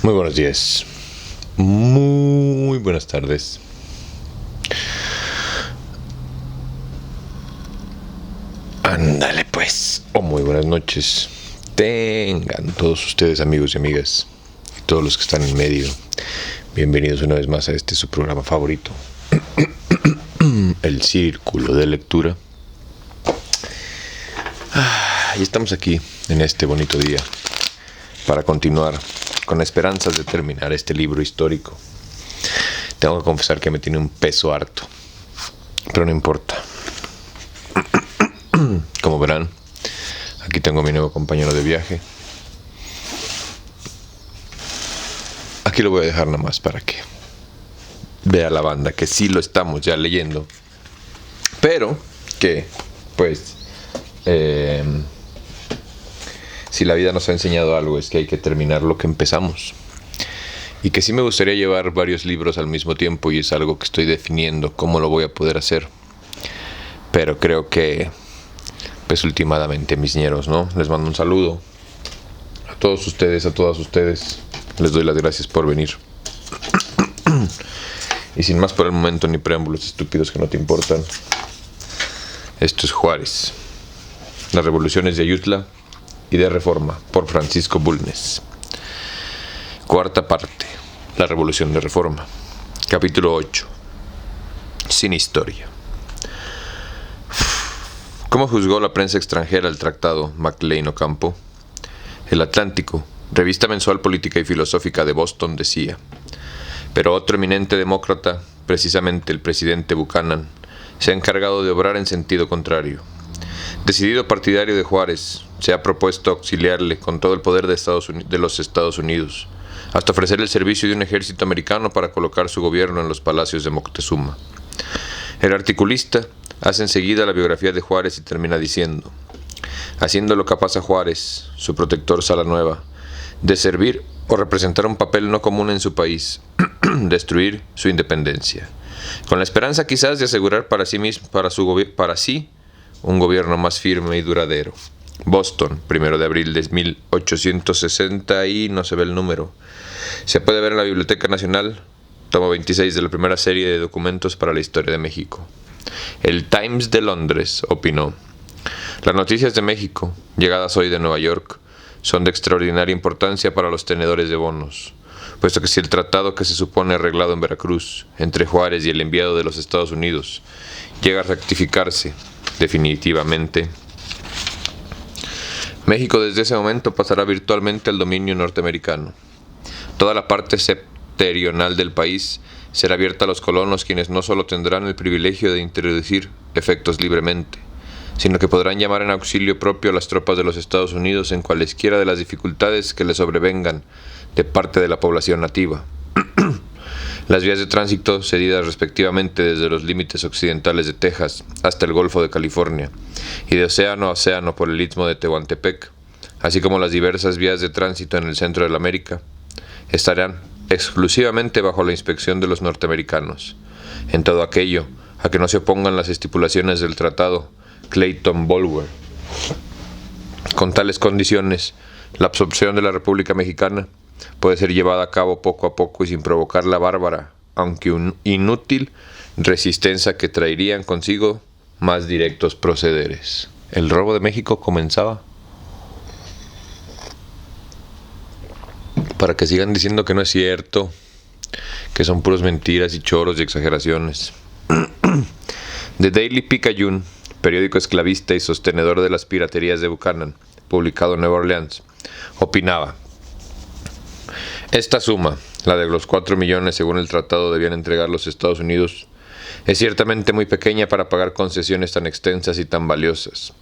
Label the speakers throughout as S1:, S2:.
S1: Muy buenos días, muy buenas tardes. Ándale pues, o muy buenas noches. Tengan todos ustedes, amigos y amigas, y todos los que están en medio, bienvenidos una vez más a este su programa favorito, El Círculo de Lectura. Y estamos aquí en este bonito día para continuar con esperanzas de terminar este libro histórico. Tengo que confesar que me tiene un peso harto, pero no importa. Como verán, aquí tengo a mi nuevo compañero de viaje. Aquí lo voy a dejar nada más para que vea la banda que sí lo estamos ya leyendo, pero que pues si la vida nos ha enseñado algo es que hay que terminar lo que empezamos, y que sí me gustaría llevar varios libros al mismo tiempo, y es algo que estoy definiendo cómo lo voy a poder hacer, pero creo que pues últimamente, mis ñeros, ¿no? Les mando un saludo a todos ustedes, a todas ustedes, les doy las gracias por venir. Y sin más por el momento ni preámbulos estúpidos que no te importan, esto es Juárez, las revoluciones de Ayutla y de Reforma, por Francisco Bulnes. Cuarta parte, la revolución de Reforma. Capítulo 8, sin historia. ¿Cómo juzgó la prensa extranjera el tratado McLean Ocampo? El Atlántico, revista mensual política y filosófica de Boston, decía: pero otro eminente demócrata, precisamente el presidente Buchanan, se ha encargado de obrar en sentido contrario. Decidido partidario de Juárez, se ha propuesto auxiliarle con todo el poder de los Estados Unidos, hasta ofrecer el servicio de un ejército americano para colocar su gobierno en los palacios de Moctezuma. El articulista hace enseguida la biografía de Juárez y termina diciendo: haciéndolo capaz a Juárez, su protector Salanueva, de servir o representar un papel no común en su país, destruir su independencia, con la esperanza quizás de asegurar para sí un gobierno más firme y duradero. Boston, 1 de abril de 1860 y no se ve el número. Se puede ver en la Biblioteca Nacional, tomo 26 de la primera serie de documentos para la historia de México. El Times de Londres opinó: las noticias de México, llegadas hoy de Nueva York, son de extraordinaria importancia para los tenedores de bonos, puesto que si el tratado que se supone arreglado en Veracruz entre Juárez y el enviado de los Estados Unidos llega a rectificarse definitivamente, México desde ese momento pasará virtualmente al dominio norteamericano. Toda la parte septentrional del país será abierta a los colonos, quienes no solo tendrán el privilegio de introducir efectos libremente, sino que podrán llamar en auxilio propio a las tropas de los Estados Unidos en cualesquiera de las dificultades que les sobrevengan de parte de la población nativa. Las vías de tránsito, cedidas respectivamente desde los límites occidentales de Texas hasta el Golfo de California, y de océano a océano por el istmo de Tehuantepec, así como las diversas vías de tránsito en el centro de la América, estarán exclusivamente bajo la inspección de los norteamericanos, en todo aquello a que no se opongan las estipulaciones del tratado Clayton-Bulwer. Con tales condiciones, la absorción de la República Mexicana puede ser llevada a cabo poco a poco y sin provocar la bárbara, aunque inútil, resistencia que traerían consigo más directos procederes. El robo de México comenzaba. Para que sigan diciendo que no es cierto, que son puras mentiras y choros y exageraciones. The Daily Picayune, periódico esclavista y sostenedor de las piraterías de Buchanan, publicado en Nueva Orleans, opinaba: esta suma, la de los 4 millones según el tratado debían entregar los Estados Unidos, es ciertamente muy pequeña para pagar concesiones tan extensas y tan valiosas.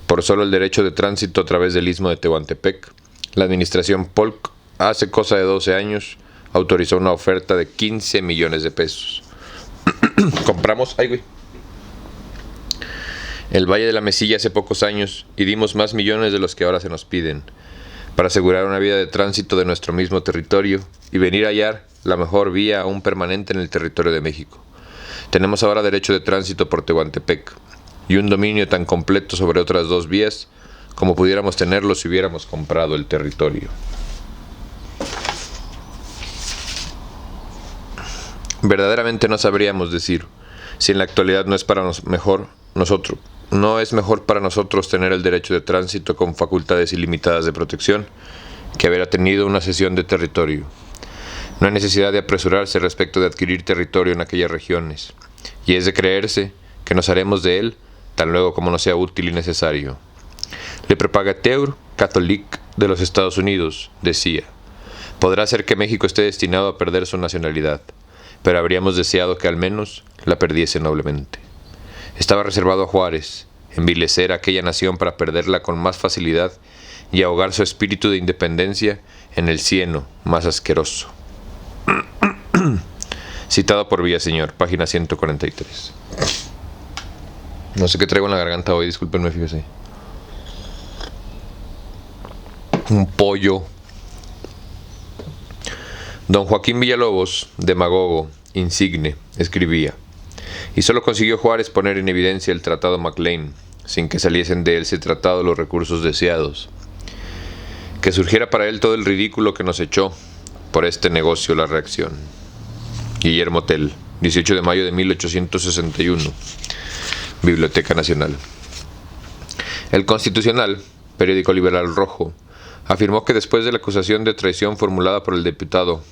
S1: Por solo el derecho de tránsito a través del istmo de Tehuantepec, la administración Polk, hace cosa de 12 años, autorizó una oferta de 15 millones de pesos. Compramos el Valle de la Mesilla hace pocos años y dimos más millones de los que ahora se nos piden, para asegurar una vía de tránsito de nuestro mismo territorio y venir a hallar la mejor vía aún permanente en el territorio de México. Tenemos ahora derecho de tránsito por Tehuantepec y un dominio tan completo sobre otras 2 vías como pudiéramos tenerlo si hubiéramos comprado el territorio. Verdaderamente no sabríamos decir si en la actualidad no es mejor para nosotros tener el derecho de tránsito con facultades ilimitadas de protección que haber tenido una cesión de territorio. No hay necesidad de apresurarse respecto de adquirir territorio en aquellas regiones, y es de creerse que nos haremos de él tan luego como nos sea útil y necesario. Le Propagateur Catholique de los Estados Unidos decía: podrá ser que México esté destinado a perder su nacionalidad, pero habríamos deseado que al menos la perdiese noblemente. Estaba reservado a Juárez envilecer a aquella nación para perderla con más facilidad y ahogar su espíritu de independencia en el cieno más asqueroso. Citado por Villaseñor, página 143. No sé qué traigo en la garganta hoy, discúlpenme, fíjese. Un pollo. Don Joaquín Villalobos, demagogo, insigne, escribía: y solo consiguió Juárez poner en evidencia el Tratado McLean, sin que saliesen de ese tratado los recursos deseados. Que surgiera para él todo el ridículo que nos echó por este negocio la reacción. Guillermo Tell, 18 de mayo de 1861, Biblioteca Nacional. El Constitucional, periódico liberal rojo, afirmó que después de la acusación de traición formulada por el diputado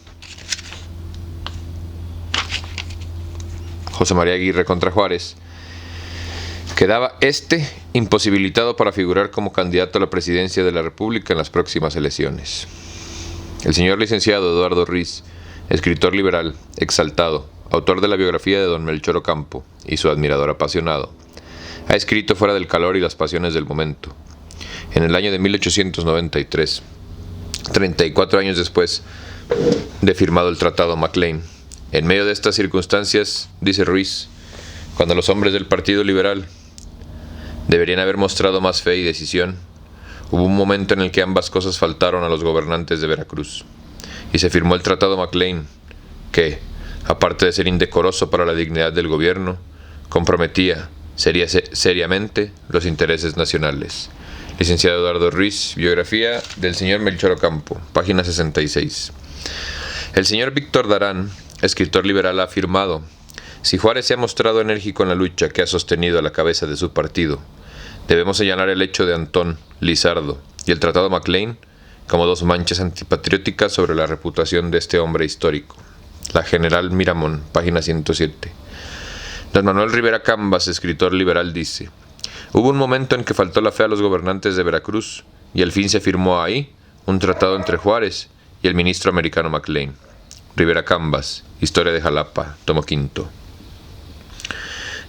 S1: José María Aguirre contra Juárez, quedaba imposibilitado para figurar como candidato a la presidencia de la República en las próximas elecciones. El señor licenciado Eduardo Ruiz, escritor liberal, exaltado, autor de la biografía de don Melchor Ocampo y su admirador apasionado, ha escrito fuera del calor y las pasiones del momento. En el año de 1893, 34 años después de firmado el Tratado McLean, en medio de estas circunstancias, dice Ruiz, cuando los hombres del Partido Liberal deberían haber mostrado más fe y decisión, hubo un momento en el que ambas cosas faltaron a los gobernantes de Veracruz, y se firmó el Tratado McLean, que, aparte de ser indecoroso para la dignidad del gobierno, comprometía seriamente los intereses nacionales. Licenciado Eduardo Ruiz, biografía del señor Melchor Ocampo, página 66. El señor Víctor Darán, escritor liberal, ha afirmado: si Juárez se ha mostrado enérgico en la lucha que ha sostenido a la cabeza de su partido, debemos señalar el hecho de Antón, Lizardo y el Tratado McLean como dos manchas antipatrióticas sobre la reputación de este hombre histórico. La General Miramón, página 107. Don Manuel Rivera Cambas, escritor liberal, dice: hubo un momento en que faltó la fe a los gobernantes de Veracruz y al fin se firmó ahí un tratado entre Juárez y el ministro americano McLean. Rivera Cambas, Historia de Jalapa, tomo quinto.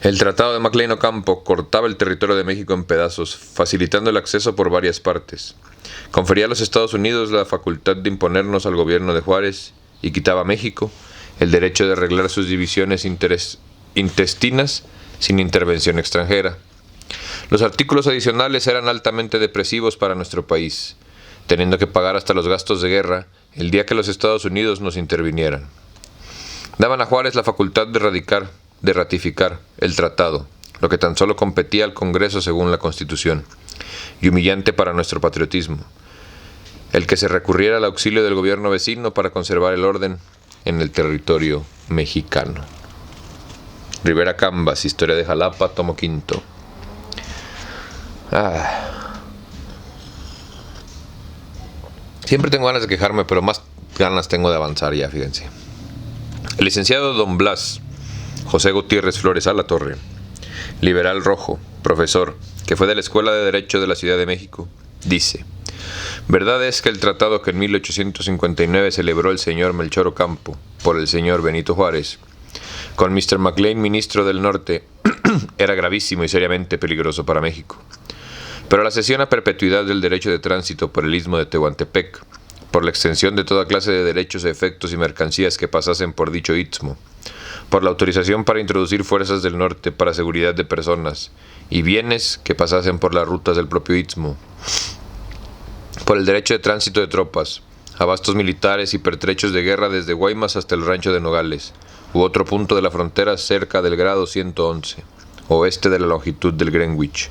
S1: El Tratado de McLean Ocampo cortaba el territorio de México en pedazos, facilitando el acceso por varias partes. Confería a los Estados Unidos la facultad de imponernos al gobierno de Juárez y quitaba a México el derecho de arreglar sus divisiones intestinas sin intervención extranjera. Los artículos adicionales eran altamente depresivos para nuestro país, teniendo que pagar hasta los gastos de guerra el día que los Estados Unidos nos intervinieran. Daban a Juárez la facultad de ratificar el tratado, lo que tan solo competía al Congreso según la Constitución, y humillante para nuestro patriotismo, el que se recurriera al auxilio del gobierno vecino para conservar el orden en el territorio mexicano. Rivera Cambas, Historia de Jalapa, tomo quinto. Siempre tengo ganas de quejarme, pero más ganas tengo de avanzar ya, fíjense. El licenciado don Blas José Gutiérrez Flores Alatorre, liberal rojo, profesor, que fue de la Escuela de Derecho de la Ciudad de México, dice: verdad es que el tratado que en 1859 celebró el señor Melchor Ocampo por el señor Benito Juárez con Mr. McLean, ministro del Norte, era gravísimo y seriamente peligroso para México. Pero la cesión a perpetuidad del derecho de tránsito por el istmo de Tehuantepec, por la extensión de toda clase de derechos, efectos y mercancías que pasasen por dicho istmo, por la autorización para introducir fuerzas del norte para seguridad de personas y bienes que pasasen por las rutas del propio istmo, por el derecho de tránsito de tropas, abastos militares y pertrechos de guerra desde Guaymas hasta el rancho de Nogales, u otro punto de la frontera cerca del grado 111, oeste de la longitud del Greenwich,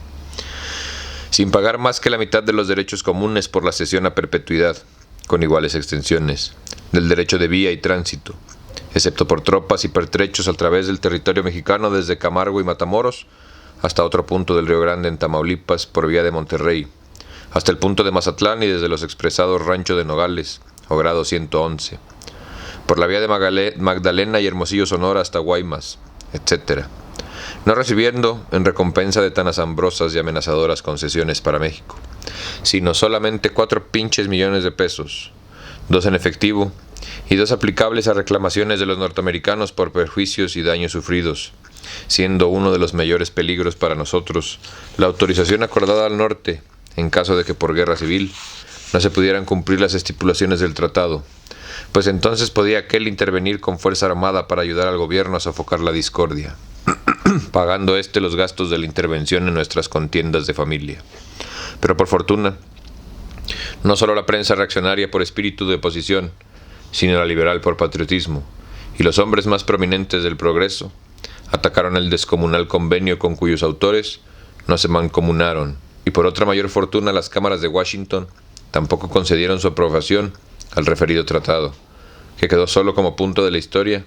S1: sin pagar más que la mitad de los derechos comunes por la cesión a perpetuidad, con iguales extensiones, del derecho de vía y tránsito, excepto por tropas y pertrechos a través del territorio mexicano desde Camargo y Matamoros hasta otro punto del Río Grande en Tamaulipas por vía de Monterrey, hasta el punto de Mazatlán y desde los expresados Rancho de Nogales o Grado 111, por la vía de Magdalena y Hermosillo, Sonora hasta Guaymas, etc., no recibiendo en recompensa de tan asombrosas y amenazadoras concesiones para México, sino solamente 4 pinches millones de pesos, 2 en efectivo y 2 aplicables a reclamaciones de los norteamericanos por perjuicios y daños sufridos, siendo uno de los mayores peligros para nosotros la autorización acordada al norte en caso de que por guerra civil no se pudieran cumplir las estipulaciones del tratado, pues entonces podía aquel intervenir con fuerza armada para ayudar al gobierno a sofocar la discordia, pagando los gastos de la intervención en nuestras contiendas de familia. Pero por fortuna, no solo la prensa reaccionaria por espíritu de oposición, sino la liberal por patriotismo, y los hombres más prominentes del progreso, atacaron el descomunal convenio con cuyos autores no se mancomunaron, y por otra mayor fortuna las cámaras de Washington tampoco concedieron su aprobación al referido tratado, que quedó solo como punto de la historia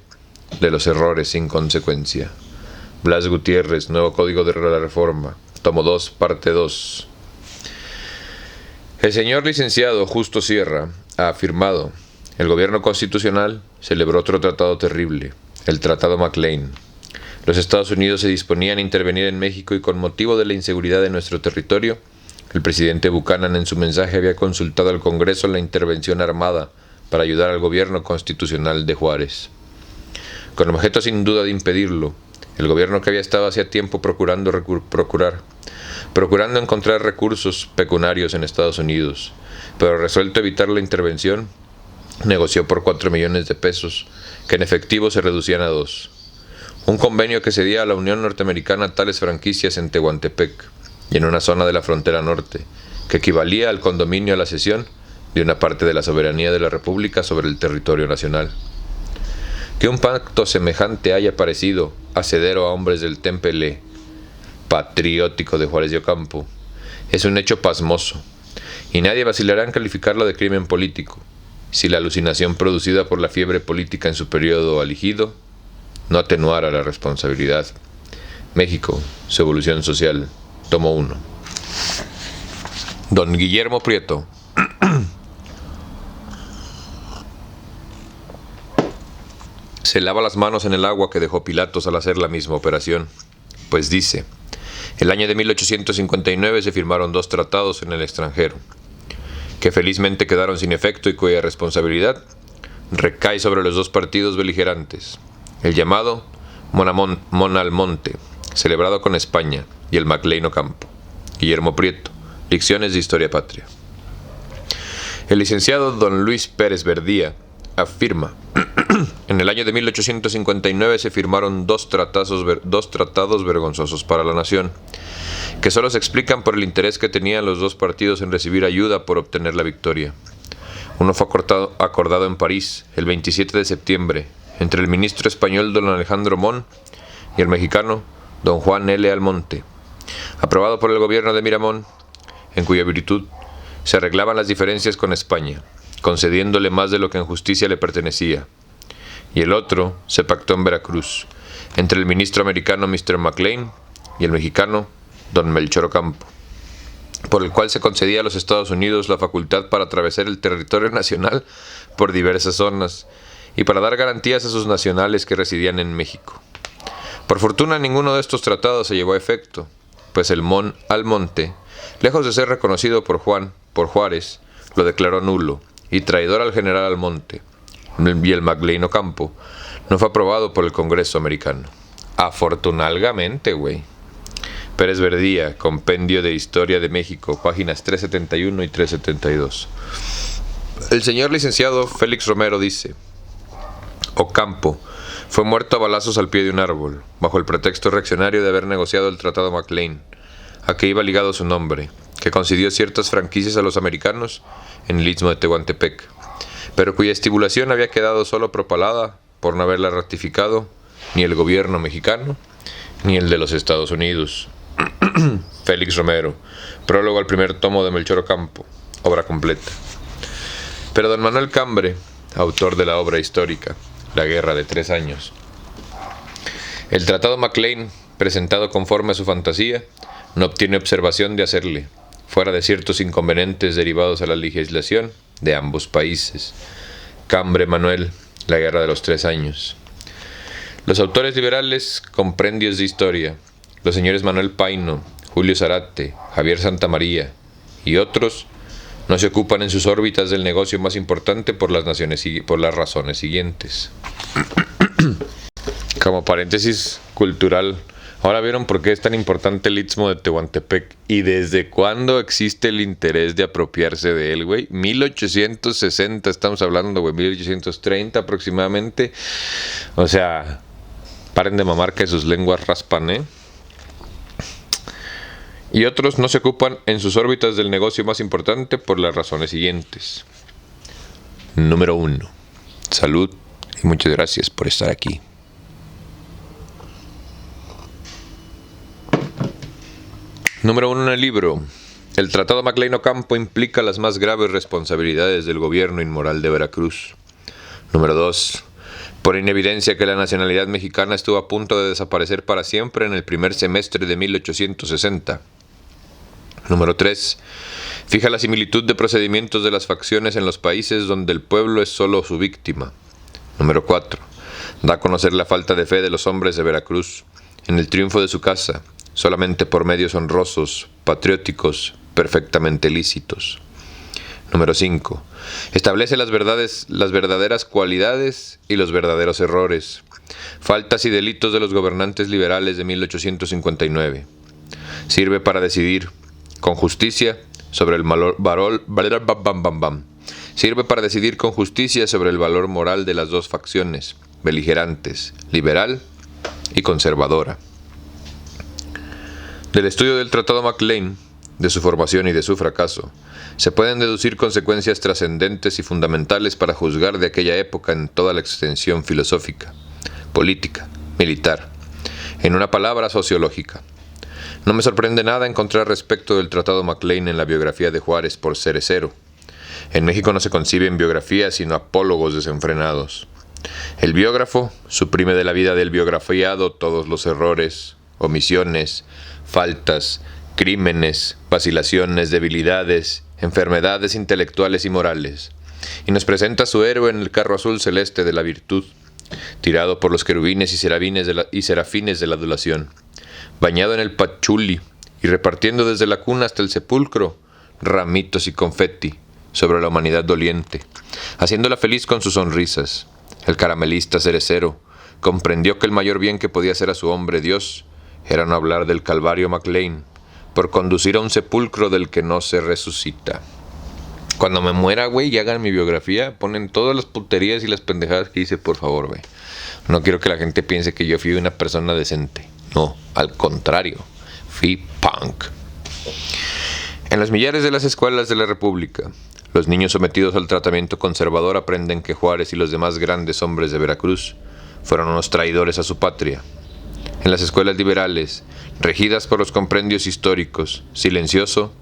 S1: de los errores sin consecuencia. Blas Gutiérrez, Nuevo Código de la Reforma, tomo 2, parte 2. El señor licenciado Justo Sierra ha afirmado: el gobierno constitucional celebró otro tratado terrible, el Tratado McLean. Los Estados Unidos se disponían a intervenir en México y con motivo de la inseguridad de nuestro territorio, el presidente Buchanan en su mensaje había consultado al Congreso la intervención armada para ayudar al gobierno constitucional de Juárez. Con objeto sin duda de impedirlo, el gobierno que había estado hacía tiempo procurando encontrar recursos pecuniarios en Estados Unidos, pero resuelto evitar la intervención, negoció por 4 millones de pesos, que en efectivo se reducían a 2. Un convenio que cedía a la Unión Norteamericana tales franquicias en Tehuantepec y en una zona de la frontera norte, que equivalía al condominio a la cesión de una parte de la soberanía de la República sobre el territorio nacional. Que un pacto semejante haya parecido hacedero a hombres del temple patriótico de Juárez de Ocampo es un hecho pasmoso, y nadie vacilará en calificarlo de crimen político, si la alucinación producida por la fiebre política en su periodo aligido no atenuara la responsabilidad. México, su evolución social, tomo 1. Don Guillermo Prieto. Se lava las manos en el agua que dejó Pilatos al hacer la misma operación, pues dice: el año de 1859 se firmaron 2 tratados en el extranjero, que felizmente quedaron sin efecto y cuya responsabilidad recae sobre los 2 partidos beligerantes, el llamado Monalmonte, celebrado con España, y el McLean Ocampo. Guillermo Prieto, Lecciones de Historia Patria. El licenciado don Luis Pérez Verdía afirma: en el año de 1859 se firmaron 2 tratados vergonzosos para la nación, que solo se explican por el interés que tenían los 2 partidos en recibir ayuda por obtener la victoria. Uno fue acordado en París el 27 de septiembre entre el ministro español don Alejandro Mon y el mexicano don Juan L. Almonte, aprobado por el gobierno de Miramón, en cuya virtud se arreglaban las diferencias con España, concediéndole más de lo que en justicia le pertenecía. Y el otro se pactó en Veracruz, entre el ministro americano Mr. McLean y el mexicano don Melchor Ocampo, por el cual se concedía a los Estados Unidos la facultad para atravesar el territorio nacional por diversas zonas y para dar garantías a sus nacionales que residían en México. Por fortuna ninguno de estos tratados se llevó a efecto, pues el Almonte, lejos de ser reconocido por Juárez, lo declaró nulo y traidor al general Almonte, y el McLean Ocampo no fue aprobado por el Congreso americano. Afortunadamente, güey. Pérez Verdía, Compendio de Historia de México, páginas 371 y 372. El señor licenciado Félix Romero dice: Ocampo fue muerto a balazos al pie de un árbol, bajo el pretexto reaccionario de haber negociado el Tratado McLean, a que iba ligado su nombre, que concedió ciertas franquicias a los americanos en el istmo de Tehuantepec, pero cuya estipulación había quedado solo propalada por no haberla ratificado ni el gobierno mexicano ni el de los Estados Unidos. Félix Romero, prólogo al primer tomo de Melchor Ocampo, obra completa. Pero don Manuel Cambre, autor de la obra histórica, la Guerra de 3 años. El Tratado Maclean, presentado conforme a su fantasía, no obtiene observación de hacerle, fuera de ciertos inconvenientes derivados a la legislación de ambos países. Cambre Manuel, la Guerra de los 3 años. Los autores liberales, compendios de historia, los señores Manuel Paino, Julio Zarate, Javier Santamaría y otros, no se ocupan en sus órbitas del negocio más importante por las razones siguientes. Como paréntesis cultural, ¿ahora vieron por qué es tan importante el Istmo de Tehuantepec y desde cuándo existe el interés de apropiarse de él, güey? 1860 estamos hablando, güey, 1830 aproximadamente. O sea, paren de mamar que sus lenguas raspan, ¿eh? Y otros no se ocupan en sus órbitas del negocio más importante por las razones siguientes. Número 1. Salud y muchas gracias por estar aquí. Número 1 en el libro. El Tratado Maclean Ocampo implica las más graves responsabilidades del gobierno inmoral de Veracruz. Número 2. Pone en evidencia que la nacionalidad mexicana estuvo a punto de desaparecer para siempre en el primer semestre de 1860. Número 3. Fija la similitud de procedimientos de las facciones en los países donde el pueblo es solo su víctima. Número 4. Da a conocer la falta de fe de los hombres de Veracruz en el triunfo de su casa, solamente por medios honrosos, patrióticos, perfectamente lícitos. Número 5. Establece las verdaderas cualidades y los verdaderos errores, faltas y delitos de los gobernantes liberales de 1859. Sirve para decidir con justicia sobre el valor moral de las dos facciones beligerantes, liberal y conservadora. Del estudio del Tratado Maclean, de su formación y de su fracaso, se pueden deducir consecuencias trascendentes y fundamentales para juzgar de aquella época en toda la extensión filosófica, política, militar, en una palabra, sociológica. No me sorprende nada encontrar respecto del Tratado Maclean en la biografía de Juárez por Cerecero. En México no se conciben biografías sino apólogos desenfrenados. El biógrafo suprime de la vida del biografiado todos los errores, omisiones, faltas, crímenes, vacilaciones, debilidades, enfermedades intelectuales y morales, y nos presenta a su héroe en el carro azul celeste de la virtud, tirado por los querubines y serafines de la adulación, bañado en el pachuli y repartiendo desde la cuna hasta el sepulcro ramitos y confeti sobre la humanidad doliente, haciéndola feliz con sus sonrisas. El caramelista Cerecero comprendió que el mayor bien que podía hacer a su hombre Dios era no hablar del Calvario Maclean, por conducir a un sepulcro del que no se resucita. Cuando me muera, güey, y hagan mi biografía, ponen todas las puterías y las pendejadas que hice, por favor, güey. No quiero que la gente piense que yo fui una persona decente. No, al contrario, fui punk. En los millares de las escuelas de la República, los niños sometidos al tratamiento conservador aprenden que Juárez y los demás grandes hombres de Veracruz fueron unos traidores a su patria. En las escuelas liberales, regidas por los compendios históricos, silencioso,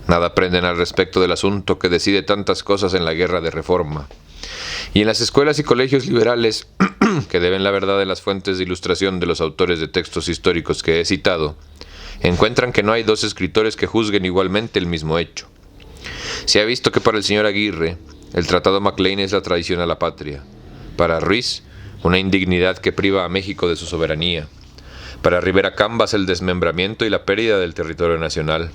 S1: nada aprenden al respecto del asunto que decide tantas cosas en la guerra de reforma. Y en las escuelas y colegios liberales, que deben la verdad de las fuentes de ilustración de los autores de textos históricos que he citado, encuentran que no hay dos escritores que juzguen igualmente el mismo hecho. Se ha visto que para el señor Aguirre, el Tratado Maclean es la traición a la patria. Para Ruiz, una indignidad que priva a México de su soberanía. Para Rivera Cambas, el desmembramiento y la pérdida del territorio nacional.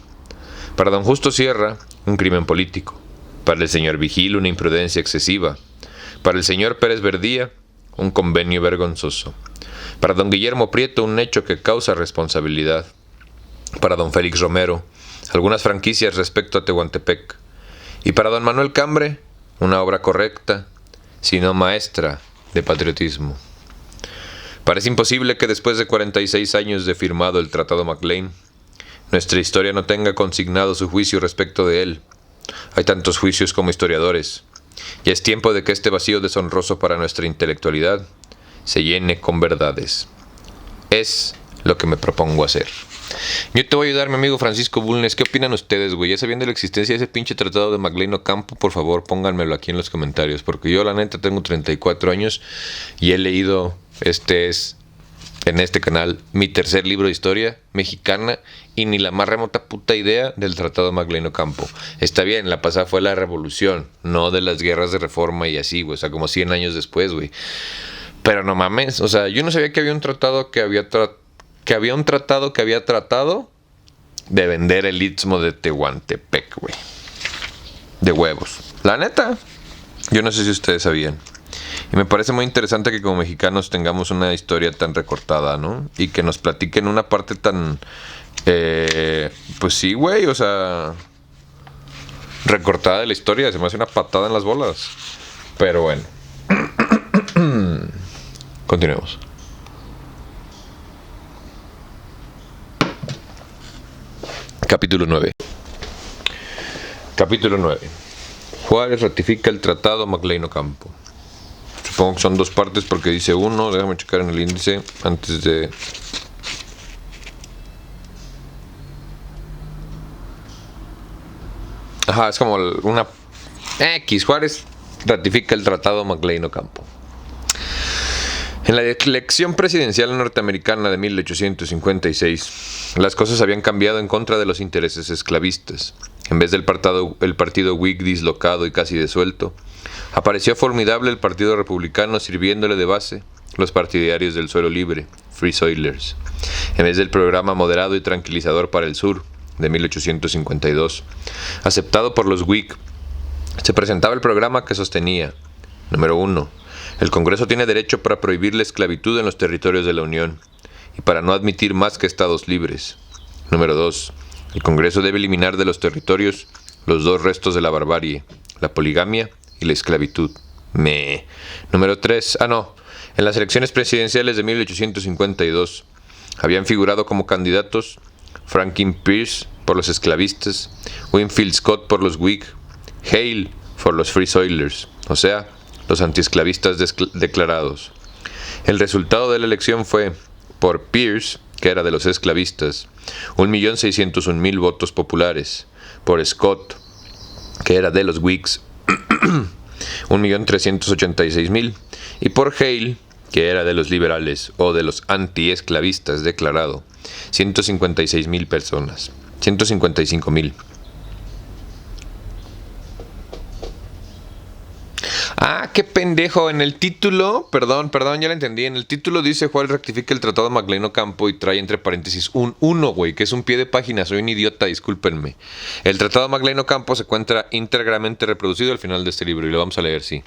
S1: Para don Justo Sierra, un crimen político. Para el señor Vigil, una imprudencia excesiva. Para el señor Pérez Verdía, un convenio vergonzoso. Para don Guillermo Prieto, un hecho que causa responsabilidad. Para don Félix Romero, algunas franquicias respecto a Tehuantepec. Y para don Manuel Cambre, una obra correcta, sino maestra de patriotismo. Parece imposible que después de 46 años de firmado el Tratado Maclean, nuestra historia no tenga consignado su juicio respecto de él. Hay tantos juicios como historiadores. Ya es tiempo de que este vacío deshonroso para nuestra intelectualidad se llene con verdades. Es lo que me propongo hacer. Yo te voy a ayudar, mi amigo Francisco Bulnes. ¿Qué opinan ustedes, güey? Ya sabiendo la existencia de ese pinche tratado de McLean Ocampo, por favor, pónganmelo aquí en los comentarios. Porque yo, la neta, tengo 34 años y he leído, en este canal, mi tercer libro de historia mexicana y ni la más remota puta idea del tratado de McLean Ocampo. Está bien, la pasada fue la revolución, no de las guerras de reforma y así, güey. O sea, como 100 años después, güey. Pero no mames, o sea, yo no sabía que había un tratado que había tratado de vender el Istmo de Tehuantepec, güey. De huevos. La neta, yo no sé si ustedes sabían. Y me parece muy interesante que como mexicanos tengamos una historia tan recortada, ¿no? Y que nos platiquen una parte tan... pues sí, güey, o sea... recortada de la historia. Se me hace una patada en las bolas. Pero bueno. Continuemos. Capítulo 9. Capítulo 9. Juárez ratifica el tratado McLean Ocampo. Supongo que son dos partes porque dice uno. Déjame checar en el índice antes de... Ajá, es como una... X. Juárez ratifica el tratado McLean Ocampo. En la elección presidencial norteamericana de 1856, las cosas habían cambiado en contra de los intereses esclavistas. En vez del partido Whig dislocado y casi disuelto, apareció formidable el Partido Republicano sirviéndole de base los partidarios del suelo libre, Free Soilers. En vez del programa moderado y tranquilizador para el sur, de 1852, aceptado por los Whig, se presentaba el programa que sostenía, número 1, el Congreso tiene derecho para prohibir la esclavitud en los territorios de la Unión y para no admitir más que estados libres. Número 2. El Congreso debe eliminar de los territorios los dos restos de la barbarie, la poligamia y la esclavitud. Número 3. En las elecciones presidenciales de 1852 habían figurado como candidatos Franklin Pierce por los esclavistas, Winfield Scott por los Whig, Hale por los Free Soilers, o sea, los antiesclavistas declarados. El resultado de la elección fue, por Pierce, que era de los esclavistas, 1.601.000 votos populares, por Scott, que era de los Whigs, 1.386.000, y por Hale, que era de los liberales o de los antiesclavistas declarado, 156.000 personas, 155.000. Ah, qué pendejo. En el título, perdón, ya lo entendí. En el título dice Juárez rectifica el tratado de McLean Ocampo y trae entre paréntesis un 1, güey, que es un pie de página. Soy un idiota, discúlpenme. El tratado de McLean Ocampo se encuentra íntegramente reproducido al final de este libro y lo vamos a leer, sí.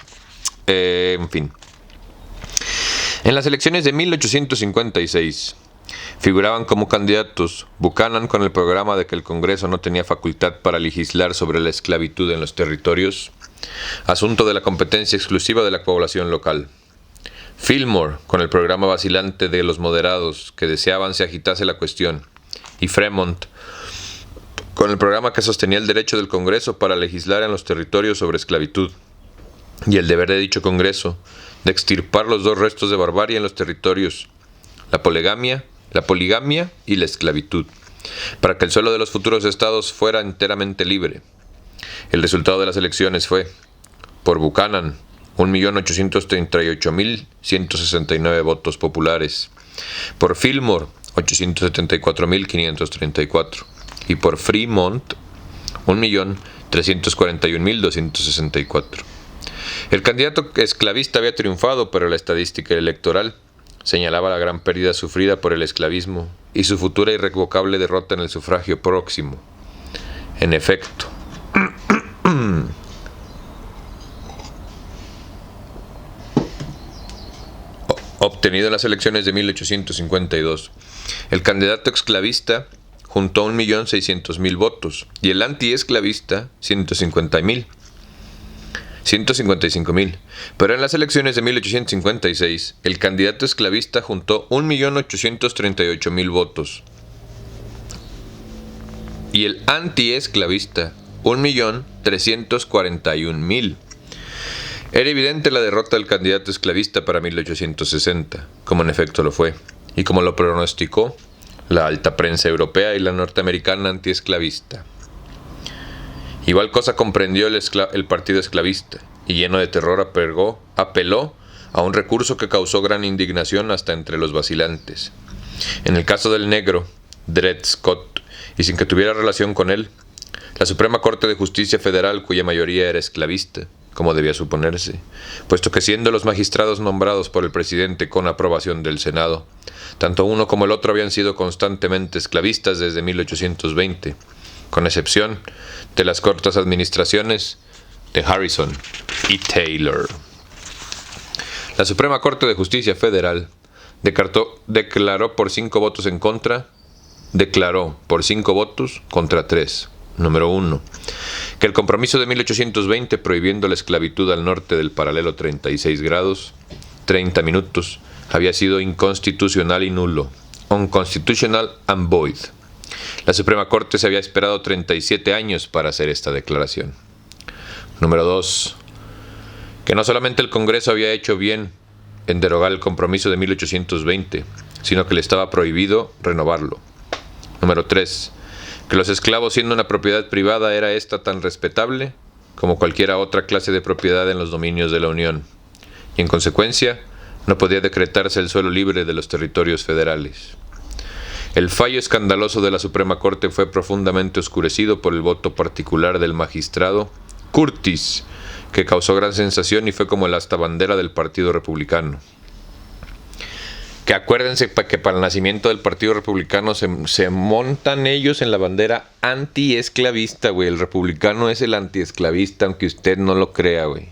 S1: En fin. En las elecciones de 1856 figuraban como candidatos Buchanan con el programa de que el Congreso no tenía facultad para legislar sobre la esclavitud en los territorios, asunto de la competencia exclusiva de la población local. Fillmore, con el programa vacilante de los moderados que deseaban se agitase la cuestión, y Fremont, con el programa que sostenía el derecho del Congreso para legislar en los territorios sobre esclavitud, y el deber de dicho Congreso de extirpar los dos restos de barbarie en los territorios, la poligamia y la esclavitud, para que el suelo de los futuros estados fuera enteramente libre. El resultado de las elecciones fue, por Buchanan, 1.838.169 votos populares, por Fillmore, 874.534, y por Fremont, 1.341.264. El candidato esclavista había triunfado, pero la estadística electoral señalaba la gran pérdida sufrida por el esclavismo y su futura irrevocable derrota en el sufragio próximo. En efecto, obtenido en las elecciones de 1852, el candidato esclavista juntó 1.600.000 votos y el antiesclavista 155.000. Pero en las elecciones de 1856, el candidato esclavista juntó 1.838.000 votos y el antiesclavista 1.341.000. Era evidente la derrota del candidato esclavista para 1860, como en efecto lo fue, y como lo pronosticó, la alta prensa europea y la norteamericana antiesclavista. Igual cosa comprendió el partido esclavista, y lleno de terror apeló a un recurso que causó gran indignación hasta entre los vacilantes. En el caso del negro, Dred Scott, y sin que tuviera relación con él, la Suprema Corte de Justicia Federal, cuya mayoría era esclavista, como debía suponerse, puesto que siendo los magistrados nombrados por el presidente con aprobación del Senado, tanto uno como el otro habían sido constantemente esclavistas desde 1820, con excepción de las cortas administraciones de Harrison y Taylor. La Suprema Corte de Justicia Federal declaró por 5 votos contra 3. Número 1. Que el compromiso de 1820 prohibiendo la esclavitud al norte del paralelo 36 grados, 30 minutos, había sido inconstitucional y nulo. Unconstitutional and void. La Suprema Corte se había esperado 37 años para hacer esta declaración. Número 2. Que no solamente el Congreso había hecho bien en derogar el compromiso de 1820, sino que le estaba prohibido renovarlo. Número 3. Que los esclavos, siendo una propiedad privada, era esta tan respetable como cualquiera otra clase de propiedad en los dominios de la Unión, y en consecuencia no podía decretarse el suelo libre de los territorios federales. El fallo escandaloso de la Suprema Corte fue profundamente oscurecido por el voto particular del magistrado Curtis, que causó gran sensación y fue como el astabandera del Partido Republicano. Que acuérdense que para el nacimiento del Partido Republicano se montan ellos en la bandera antiesclavista, güey. El republicano es el antiesclavista, aunque usted no lo crea, güey.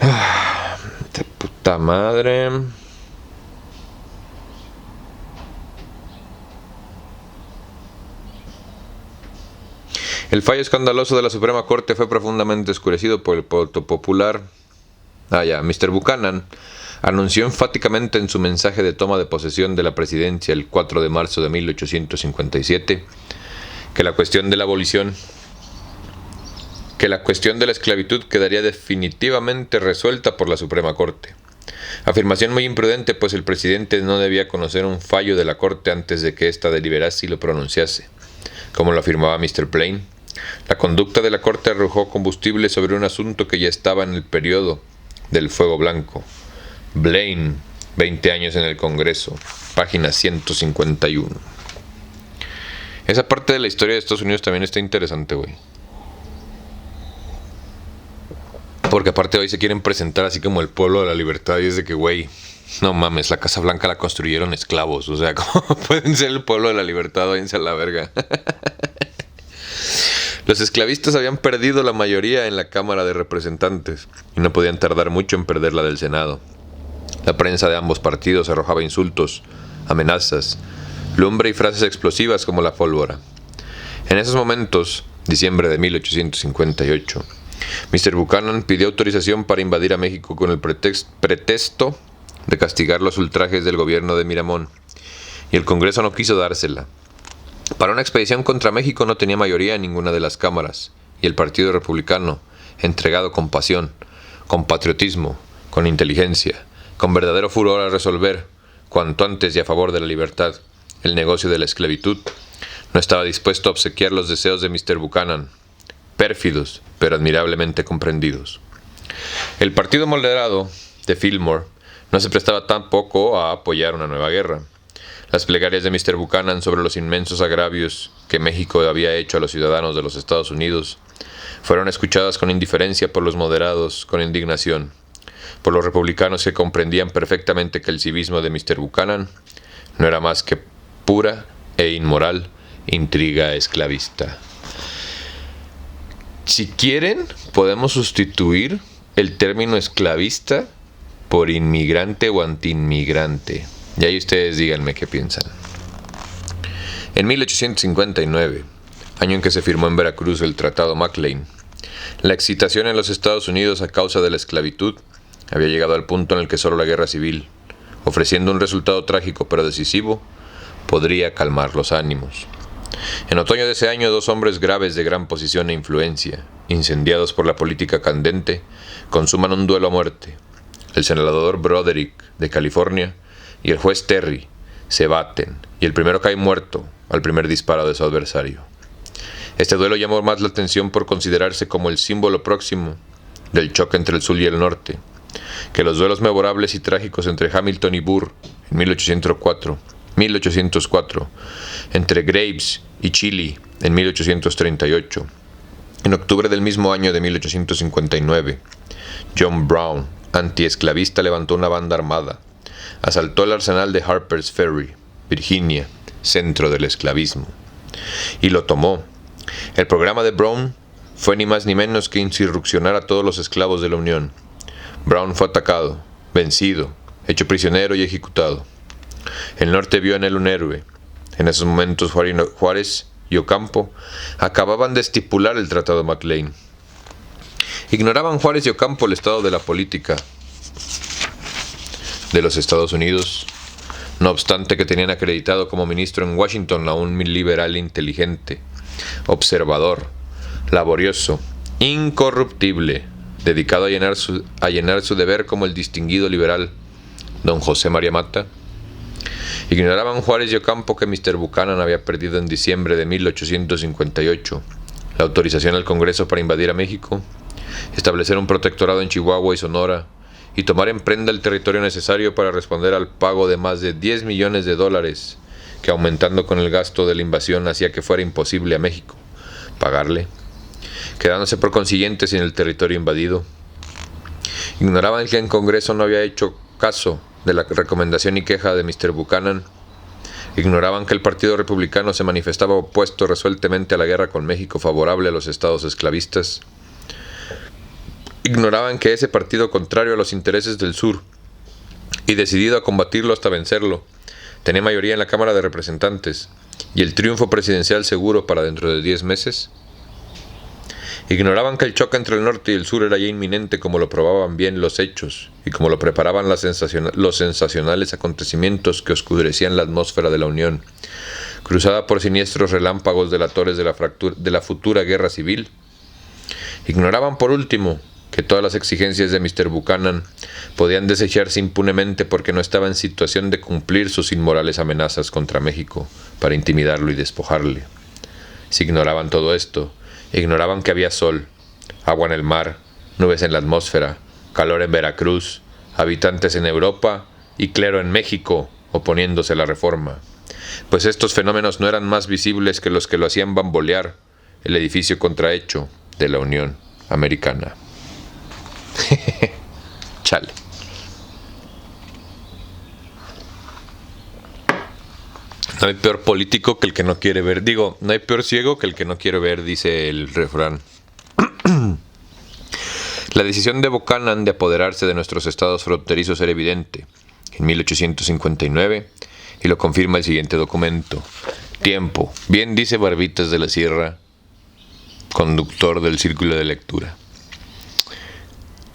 S1: De puta madre. El fallo escandaloso de la Suprema Corte fue profundamente oscurecido por el voto popular. Mr. Buchanan anunció enfáticamente en su mensaje de toma de posesión de la presidencia el 4 de marzo de 1857 que la cuestión de la esclavitud quedaría definitivamente resuelta por la Suprema Corte. Afirmación muy imprudente, pues el presidente no debía conocer un fallo de la Corte antes de que ésta deliberase y lo pronunciase. Como lo afirmaba Mr. Blaine, la conducta de la Corte arrojó combustible sobre un asunto que ya estaba en el periodo del fuego blanco. Blaine, 20 años en el Congreso, página 151. Esa parte de la historia de Estados Unidos también está interesante, güey. Porque aparte hoy se quieren presentar así como el pueblo de la libertad y es de que, güey, no mames, la Casa Blanca la construyeron esclavos. O sea, ¿cómo pueden ser el pueblo de la libertad? Váyanse a la verga. Los esclavistas habían perdido la mayoría en la Cámara de Representantes y no podían tardar mucho en perder la del Senado. La prensa de ambos partidos arrojaba insultos, amenazas, lumbre y frases explosivas como la pólvora. En esos momentos, diciembre de 1858, Mr. Buchanan pidió autorización para invadir a México con el pretexto de castigar los ultrajes del gobierno de Miramón, y el Congreso no quiso dársela. Para una expedición contra México no tenía mayoría en ninguna de las cámaras, y el Partido Republicano, entregado con pasión, con patriotismo, con inteligencia, con verdadero furor a resolver, cuanto antes y a favor de la libertad, el negocio de la esclavitud, no estaba dispuesto a obsequiar los deseos de Mr. Buchanan, pérfidos, pero admirablemente comprendidos. El partido moderado de Fillmore no se prestaba tampoco a apoyar una nueva guerra. Las plegarias de Mr. Buchanan sobre los inmensos agravios que México había hecho a los ciudadanos de los Estados Unidos fueron escuchadas con indiferencia por los moderados, con indignación, por los republicanos que comprendían perfectamente que el civismo de Mr. Buchanan no era más que pura e inmoral intriga esclavista. Si quieren, podemos sustituir el término esclavista por inmigrante o antiinmigrante. Y ahí ustedes díganme qué piensan. En 1859, año en que se firmó en Veracruz el Tratado McLean, la excitación en los Estados Unidos a causa de la esclavitud había llegado al punto en el que solo la guerra civil, ofreciendo un resultado trágico pero decisivo, podría calmar los ánimos. En otoño de ese año, 2 hombres graves de gran posición e influencia, incendiados por la política candente, consuman un duelo a muerte. El senador Broderick, de California, y el juez Terry, se baten y el primero cae muerto al primer disparo de su adversario. Este duelo llamó más la atención por considerarse como el símbolo próximo del choque entre el sur y el norte, que los duelos memorables y trágicos entre Hamilton y Burr en 1804, entre Graves y Chile en 1838. En octubre del mismo año de 1859, John Brown, antiesclavista, levantó una banda armada, asaltó el arsenal de Harper's Ferry, Virginia, centro del esclavismo, y lo tomó. El programa de Brown fue ni más ni menos que insurreccionar a todos los esclavos de la Unión. Brown fue atacado, vencido, hecho prisionero y ejecutado. El norte vio en él un héroe. En esos momentos Juárez y Ocampo acababan de estipular el Tratado McLean. Ignoraban Juárez y Ocampo el estado de la política de los Estados Unidos, no obstante que tenían acreditado como ministro en Washington a un liberal inteligente, observador, laborioso, incorruptible, dedicado a llenar su deber como el distinguido liberal don José María Mata. Ignoraban Juárez y Ocampo que Mr. Buchanan había perdido en diciembre de 1858 la autorización al Congreso para invadir a México, establecer un protectorado en Chihuahua y Sonora y tomar en prenda el territorio necesario para responder al pago de más de $10 millones, que aumentando con el gasto de la invasión hacía que fuera imposible a México pagarle, quedándose por consiguiente sin el territorio invadido. Ignoraban que el Congreso no había hecho caso de la recomendación y queja de Mr. Buchanan. Ignoraban que el Partido Republicano se manifestaba opuesto resueltamente a la guerra con México, favorable a los estados esclavistas. Ignoraban que ese partido, contrario a los intereses del sur y decidido a combatirlo hasta vencerlo, tenía mayoría en la Cámara de Representantes y el triunfo presidencial seguro para dentro de 10 meses. Ignoraban que el choque entre el norte y el sur era ya inminente, como lo probaban bien los hechos y como lo preparaban los sensacionales acontecimientos que oscurecían la atmósfera de la Unión, cruzada por siniestros relámpagos delatores de la futura guerra civil. Ignoraban, por último, que todas las exigencias de Mr. Buchanan podían desecharse impunemente porque no estaba en situación de cumplir sus inmorales amenazas contra México para intimidarlo y despojarle. Si ignoraban todo esto, ignoraban que había sol, agua en el mar, nubes en la atmósfera, calor en Veracruz, habitantes en Europa y clero en México oponiéndose a la reforma, pues estos fenómenos no eran más visibles que los que lo hacían bambolear el edificio contrahecho de la Unión Americana. Chale. No hay peor político que el que no quiere ver. No hay peor ciego que el que no quiere ver, dice el refrán. La decisión de Buchanan de apoderarse de nuestros estados fronterizos era evidente en 1859 y lo confirma el siguiente documento. Tiempo. Bien dice Barbitas de la Sierra, conductor del círculo de lectura.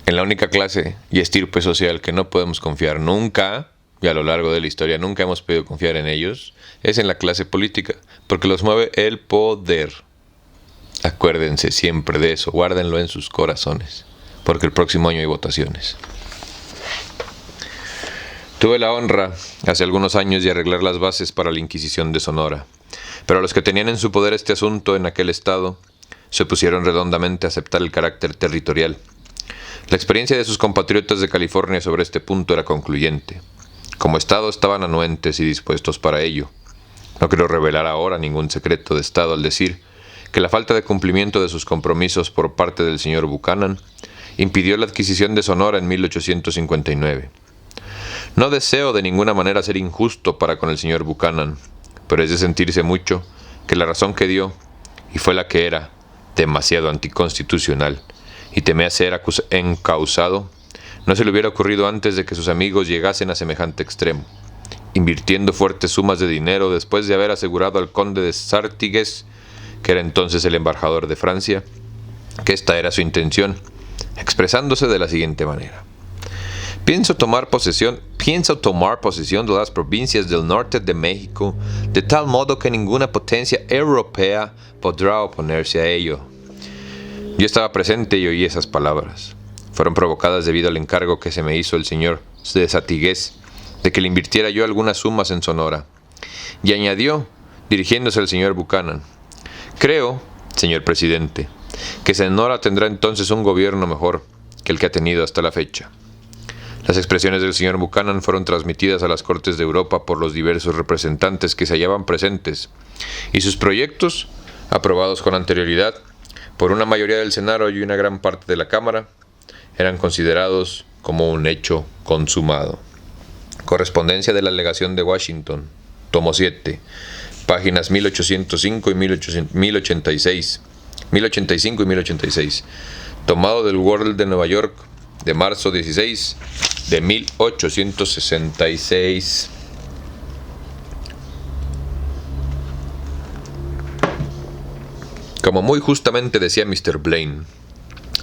S1: En la única clase y estirpe social que no podemos confiar nunca, y a lo largo de la historia nunca hemos podido confiar en ellos, es en la clase política, porque los mueve el poder. Acuérdense siempre de eso, guárdenlo en sus corazones, porque el próximo año hay votaciones. Tuve la honra, hace algunos años, de arreglar las bases para la Inquisición de Sonora, pero los que tenían en su poder este asunto en aquel estado se opusieron redondamente a aceptar el carácter territorial. La experiencia de sus compatriotas de California sobre este punto era concluyente. Como Estado estaban anuentes y dispuestos para ello. No quiero revelar ahora ningún secreto de Estado al decir que la falta de cumplimiento de sus compromisos por parte del señor Buchanan impidió la adquisición de Sonora en 1859. No deseo de ninguna manera ser injusto para con el señor Buchanan, pero es de sentirse mucho que la razón que dio, y fue la que era, demasiado anticonstitucional, y temía ser encausado, no se le hubiera ocurrido antes de que sus amigos llegasen a semejante extremo, invirtiendo fuertes sumas de dinero después de haber asegurado al conde de Sartigues, que era entonces el embajador de Francia, que esta era su intención, expresándose de la siguiente manera: Pienso tomar posesión de las provincias del norte de México, de tal modo que ninguna potencia europea podrá oponerse a ello. Yo estaba presente y oí esas palabras. Fueron provocadas debido al encargo que se me hizo el señor de Sartigues de que le invirtiera yo algunas sumas en Sonora. Y añadió, dirigiéndose al señor Buchanan: creo, señor presidente, que Sonora tendrá entonces un gobierno mejor que el que ha tenido hasta la fecha. Las expresiones del señor Buchanan fueron transmitidas a las Cortes de Europa por los diversos representantes que se hallaban presentes, y sus proyectos, aprobados con anterioridad por una mayoría del Senado y una gran parte de la Cámara, eran considerados como un hecho consumado. Correspondencia de la Legación de Washington, tomo 7, páginas 1805 y 1086, 1085 y 1086, tomado del World de Nueva York de marzo 16 de 1866. Como muy justamente decía Mr. Blaine,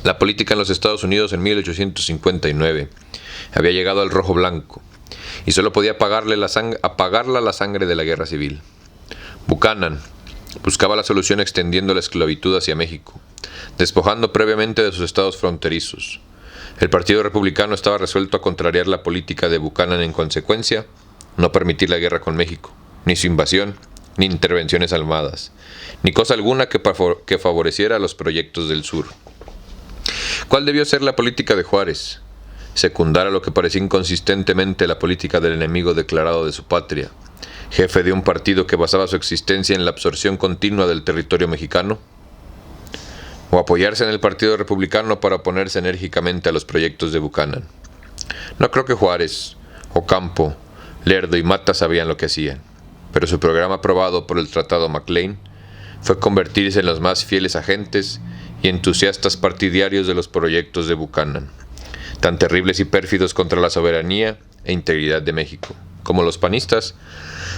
S1: la política en los Estados Unidos en 1859 había llegado al rojo blanco y solo podía apagarla la sangre de la guerra civil. Buchanan buscaba la solución extendiendo la esclavitud hacia México, despojando previamente de sus estados fronterizos. El Partido Republicano estaba resuelto a contrariar la política de Buchanan, en consecuencia, no permitir la guerra con México, ni su invasión, ni intervenciones armadas, ni cosa alguna que favoreciera los proyectos del sur. ¿Cuál debió ser la política de Juárez? Secundar a lo que parecía inconsistentemente la política del enemigo declarado de su patria, jefe de un partido que basaba su existencia en la absorción continua del territorio mexicano, o apoyarse en el Partido Republicano para oponerse enérgicamente a los proyectos de Buchanan. No creo que Juárez, Ocampo, Lerdo y Mata sabían lo que hacían, pero su programa aprobado por el Tratado McLean fue convertirse en los más fieles agentes y entusiastas partidarios de los proyectos de Buchanan, tan terribles y pérfidos contra la soberanía e integridad de México, como los panistas.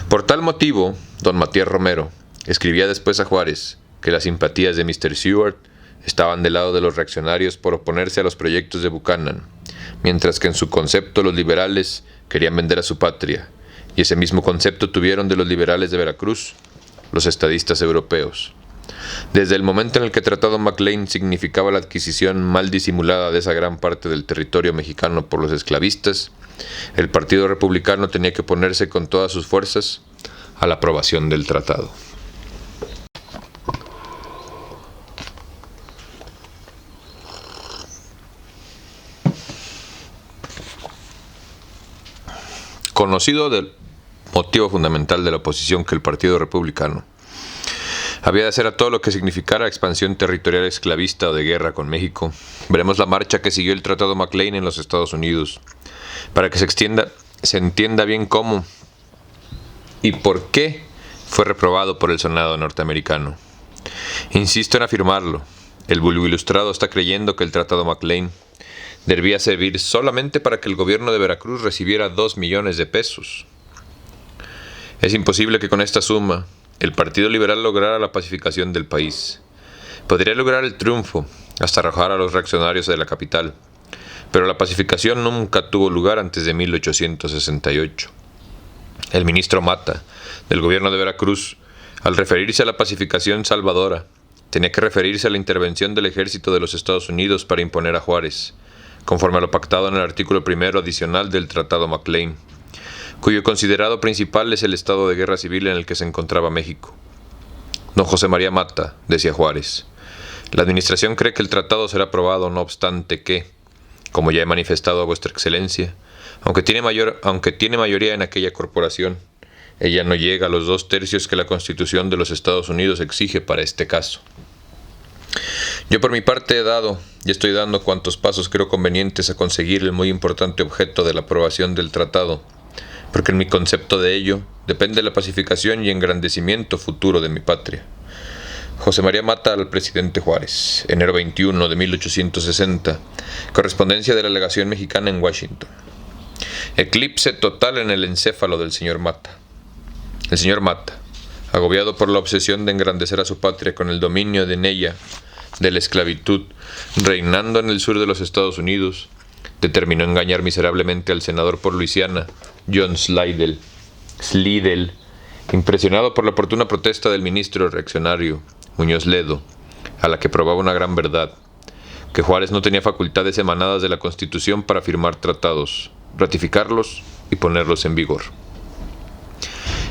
S1: Por tal motivo, don Matías Romero escribía después a Juárez que las simpatías de Mr. Seward estaban del lado de los reaccionarios por oponerse a los proyectos de Buchanan, mientras que en su concepto los liberales querían vender a su patria, y ese mismo concepto tuvieron de los liberales de Veracruz los estadistas europeos. Desde el momento en el que el Tratado McLean significaba la adquisición mal disimulada de esa gran parte del territorio mexicano por los esclavistas, el Partido Republicano tenía que oponerse con todas sus fuerzas a la aprobación del tratado. Conocido del motivo fundamental de la oposición que el Partido Republicano había de hacer a todo lo que significara expansión territorial esclavista o de guerra con México, veremos la marcha que siguió el Tratado McLean en los Estados Unidos, para que se entienda bien cómo y por qué fue reprobado por el Senado norteamericano. Insisto en afirmarlo, el vulgo ilustrado está creyendo que el Tratado McLean debía servir solamente para que el gobierno de Veracruz recibiera 2 millones de pesos. Es imposible que con esta suma el Partido Liberal lograra la pacificación del país. Podría lograr el triunfo hasta arrojar a los reaccionarios de la capital, pero la pacificación nunca tuvo lugar antes de 1868. El ministro Mata, del gobierno de Veracruz, al referirse a la pacificación salvadora, tenía que referirse a la intervención del ejército de los Estados Unidos para imponer a Juárez, conforme a lo pactado en el artículo 1 adicional del Tratado McLean, cuyo considerado principal es el estado de guerra civil en el que se encontraba México. Don José María Mata, decía Juárez, la administración cree que el tratado será aprobado, no obstante que, como ya he manifestado a vuestra excelencia, aunque tiene mayoría en aquella corporación, ella no llega a los 2/3 que la Constitución de los Estados Unidos exige para este caso. Yo por mi parte he dado y estoy dando cuantos pasos creo convenientes a conseguir el muy importante objeto de la aprobación del tratado, porque en mi concepto de ello depende la pacificación y engrandecimiento futuro de mi patria. José María Mata al presidente Juárez, enero 21 de 1860, correspondencia de la legación mexicana en Washington. Eclipse total en el encéfalo del señor Mata. El señor Mata, agobiado por la obsesión de engrandecer a su patria con el dominio en ella de la esclavitud, reinando en el sur de los Estados Unidos, determinó engañar miserablemente al senador por Luisiana, John Slidell, impresionado por la oportuna protesta del ministro reaccionario, Muñoz Ledo, a la que probaba una gran verdad, que Juárez no tenía facultades emanadas de la Constitución para firmar tratados, ratificarlos y ponerlos en vigor.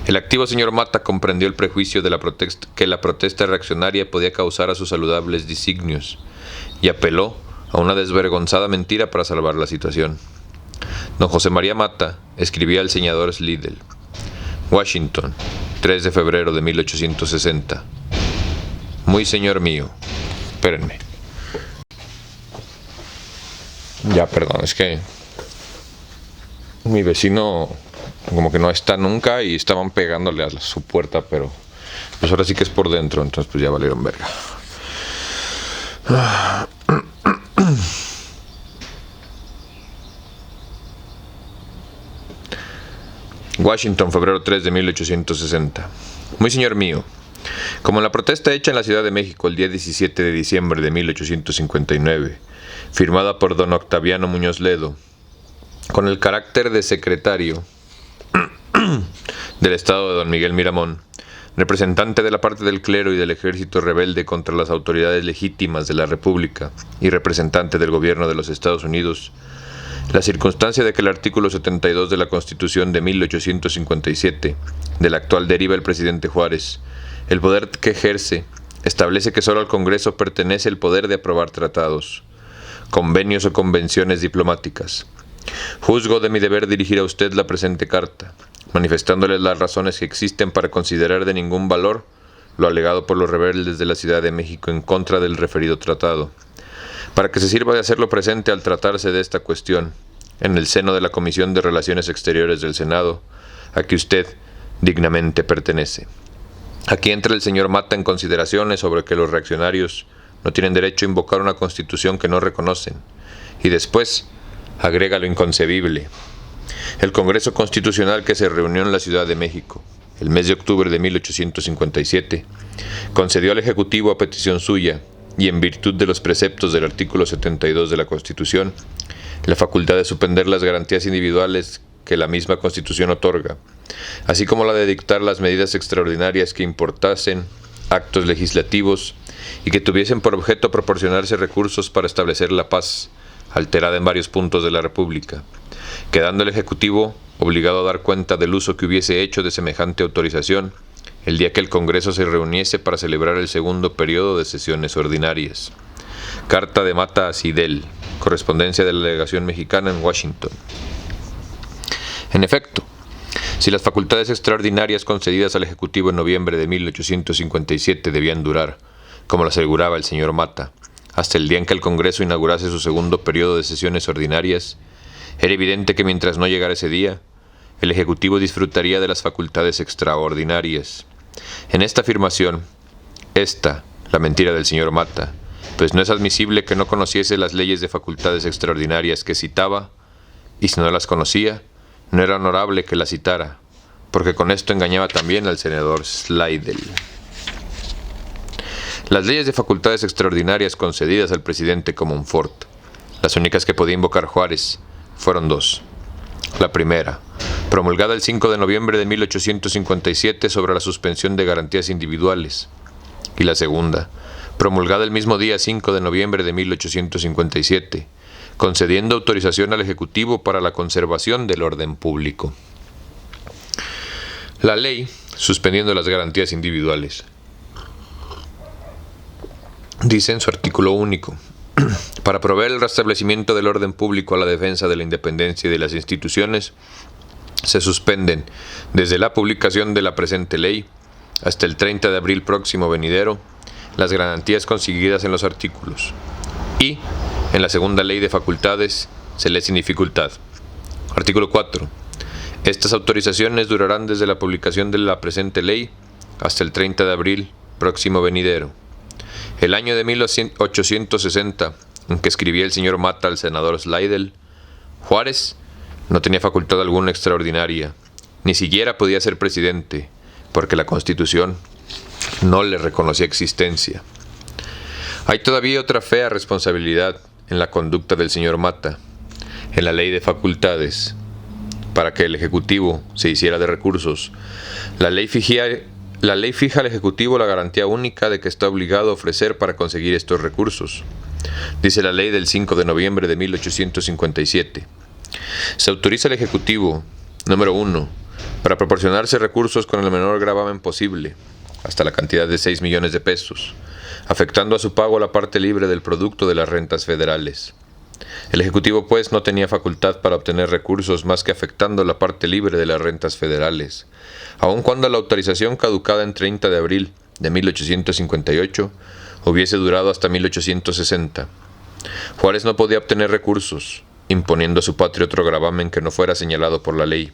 S1: El activo señor Mata comprendió el prejuicio de que la protesta reaccionaria podía causar a sus saludables designios y apeló a una desvergonzada mentira para salvar la situación. Don José María Mata escribía al senador Slidell: Washington, 3 de febrero de 1860. Muy señor mío. Espérenme. Ya, perdón, es que mi vecino como que no está nunca y estaban pegándole a su puerta, pero pues ahora sí que es por dentro, entonces pues ya valieron verga. Washington, febrero 3 de 1860. Muy señor mío, como en la protesta hecha en la Ciudad de México el día 17 de diciembre de 1859, firmada por don Octaviano Muñoz Ledo, con el carácter de secretario del estado de don Miguel Miramón, representante de la parte del clero y del ejército rebelde contra las autoridades legítimas de la República y representante del gobierno de los Estados Unidos, la circunstancia de que el artículo 72 de la Constitución de 1857, de la actual deriva el presidente Juárez, el poder que ejerce, establece que solo al Congreso pertenece el poder de aprobar tratados, convenios o convenciones diplomáticas. Juzgo de mi deber dirigir a usted la presente carta, manifestándoles las razones que existen para considerar de ningún valor lo alegado por los rebeldes de la Ciudad de México en contra del referido tratado, para que se sirva de hacerlo presente al tratarse de esta cuestión, en el seno de la Comisión de Relaciones Exteriores del Senado, a que usted dignamente pertenece. Aquí entra el señor Mata en consideraciones sobre que los reaccionarios no tienen derecho a invocar una constitución que no reconocen, y después agrega lo inconcebible. El Congreso Constitucional que se reunió en la Ciudad de México, el mes de octubre de 1857, concedió al Ejecutivo a petición suya, y en virtud de los preceptos del artículo 72 de la Constitución, la facultad de suspender las garantías individuales que la misma Constitución otorga, así como la de dictar las medidas extraordinarias que importasen actos legislativos y que tuviesen por objeto proporcionarse recursos para establecer la paz, alterada en varios puntos de la República, quedando el Ejecutivo obligado a dar cuenta del uso que hubiese hecho de semejante autorización el día que el Congreso se reuniese para celebrar el segundo periodo de sesiones ordinarias. Carta de Mata a Slidell, correspondencia de la delegación mexicana en Washington. En efecto, si las facultades extraordinarias concedidas al Ejecutivo en noviembre de 1857 debían durar, como lo aseguraba el señor Mata, hasta el día en que el Congreso inaugurase su segundo periodo de sesiones ordinarias, era evidente que mientras no llegara ese día, el Ejecutivo disfrutaría de las facultades extraordinarias. En esta afirmación, la mentira del señor Mata, pues no es admisible que no conociese las leyes de facultades extraordinarias que citaba, y si no las conocía, no era honorable que las citara, porque con esto engañaba también al senador Slidell. Las leyes de facultades extraordinarias concedidas al presidente Comonfort, las únicas que podía invocar Juárez, fueron dos. La primera, promulgada el 5 de noviembre de 1857 sobre la suspensión de garantías individuales, y la segunda, promulgada el mismo día 5 de noviembre de 1857, concediendo autorización al Ejecutivo para la conservación del orden público. La ley, suspendiendo las garantías individuales, dice en su artículo único: para proveer el restablecimiento del orden público a la defensa de la independencia y de las instituciones, se suspenden, desde la publicación de la presente ley hasta el 30 de abril próximo venidero, las garantías conseguidas en los artículos, y, en la segunda ley de facultades, se lee sin dificultad. Artículo 4. Estas autorizaciones durarán desde la publicación de la presente ley hasta el 30 de abril próximo venidero. El año de 1860, en que escribía el señor Mata al senador Slidell, Juárez no tenía facultad alguna extraordinaria, ni siquiera podía ser presidente, porque la Constitución no le reconocía existencia. Hay todavía otra fea responsabilidad en la conducta del señor Mata, en la ley de facultades, para que el Ejecutivo se hiciera de recursos. La ley fija al Ejecutivo la garantía única de que está obligado a ofrecer para conseguir estos recursos. Dice la ley del 5 de noviembre de 1857. Se autoriza al Ejecutivo, Número 1. Para proporcionarse recursos con el menor gravamen posible, hasta la cantidad de 6 millones de pesos, afectando a su pago la parte libre del producto de las rentas federales. El Ejecutivo, pues, no tenía facultad para obtener recursos más que afectando la parte libre de las rentas federales, aun cuando la autorización caducada en 30 de abril de 1858 hubiese durado hasta 1860. Juárez no podía obtener recursos, imponiendo a su patria otro gravamen que no fuera señalado por la ley.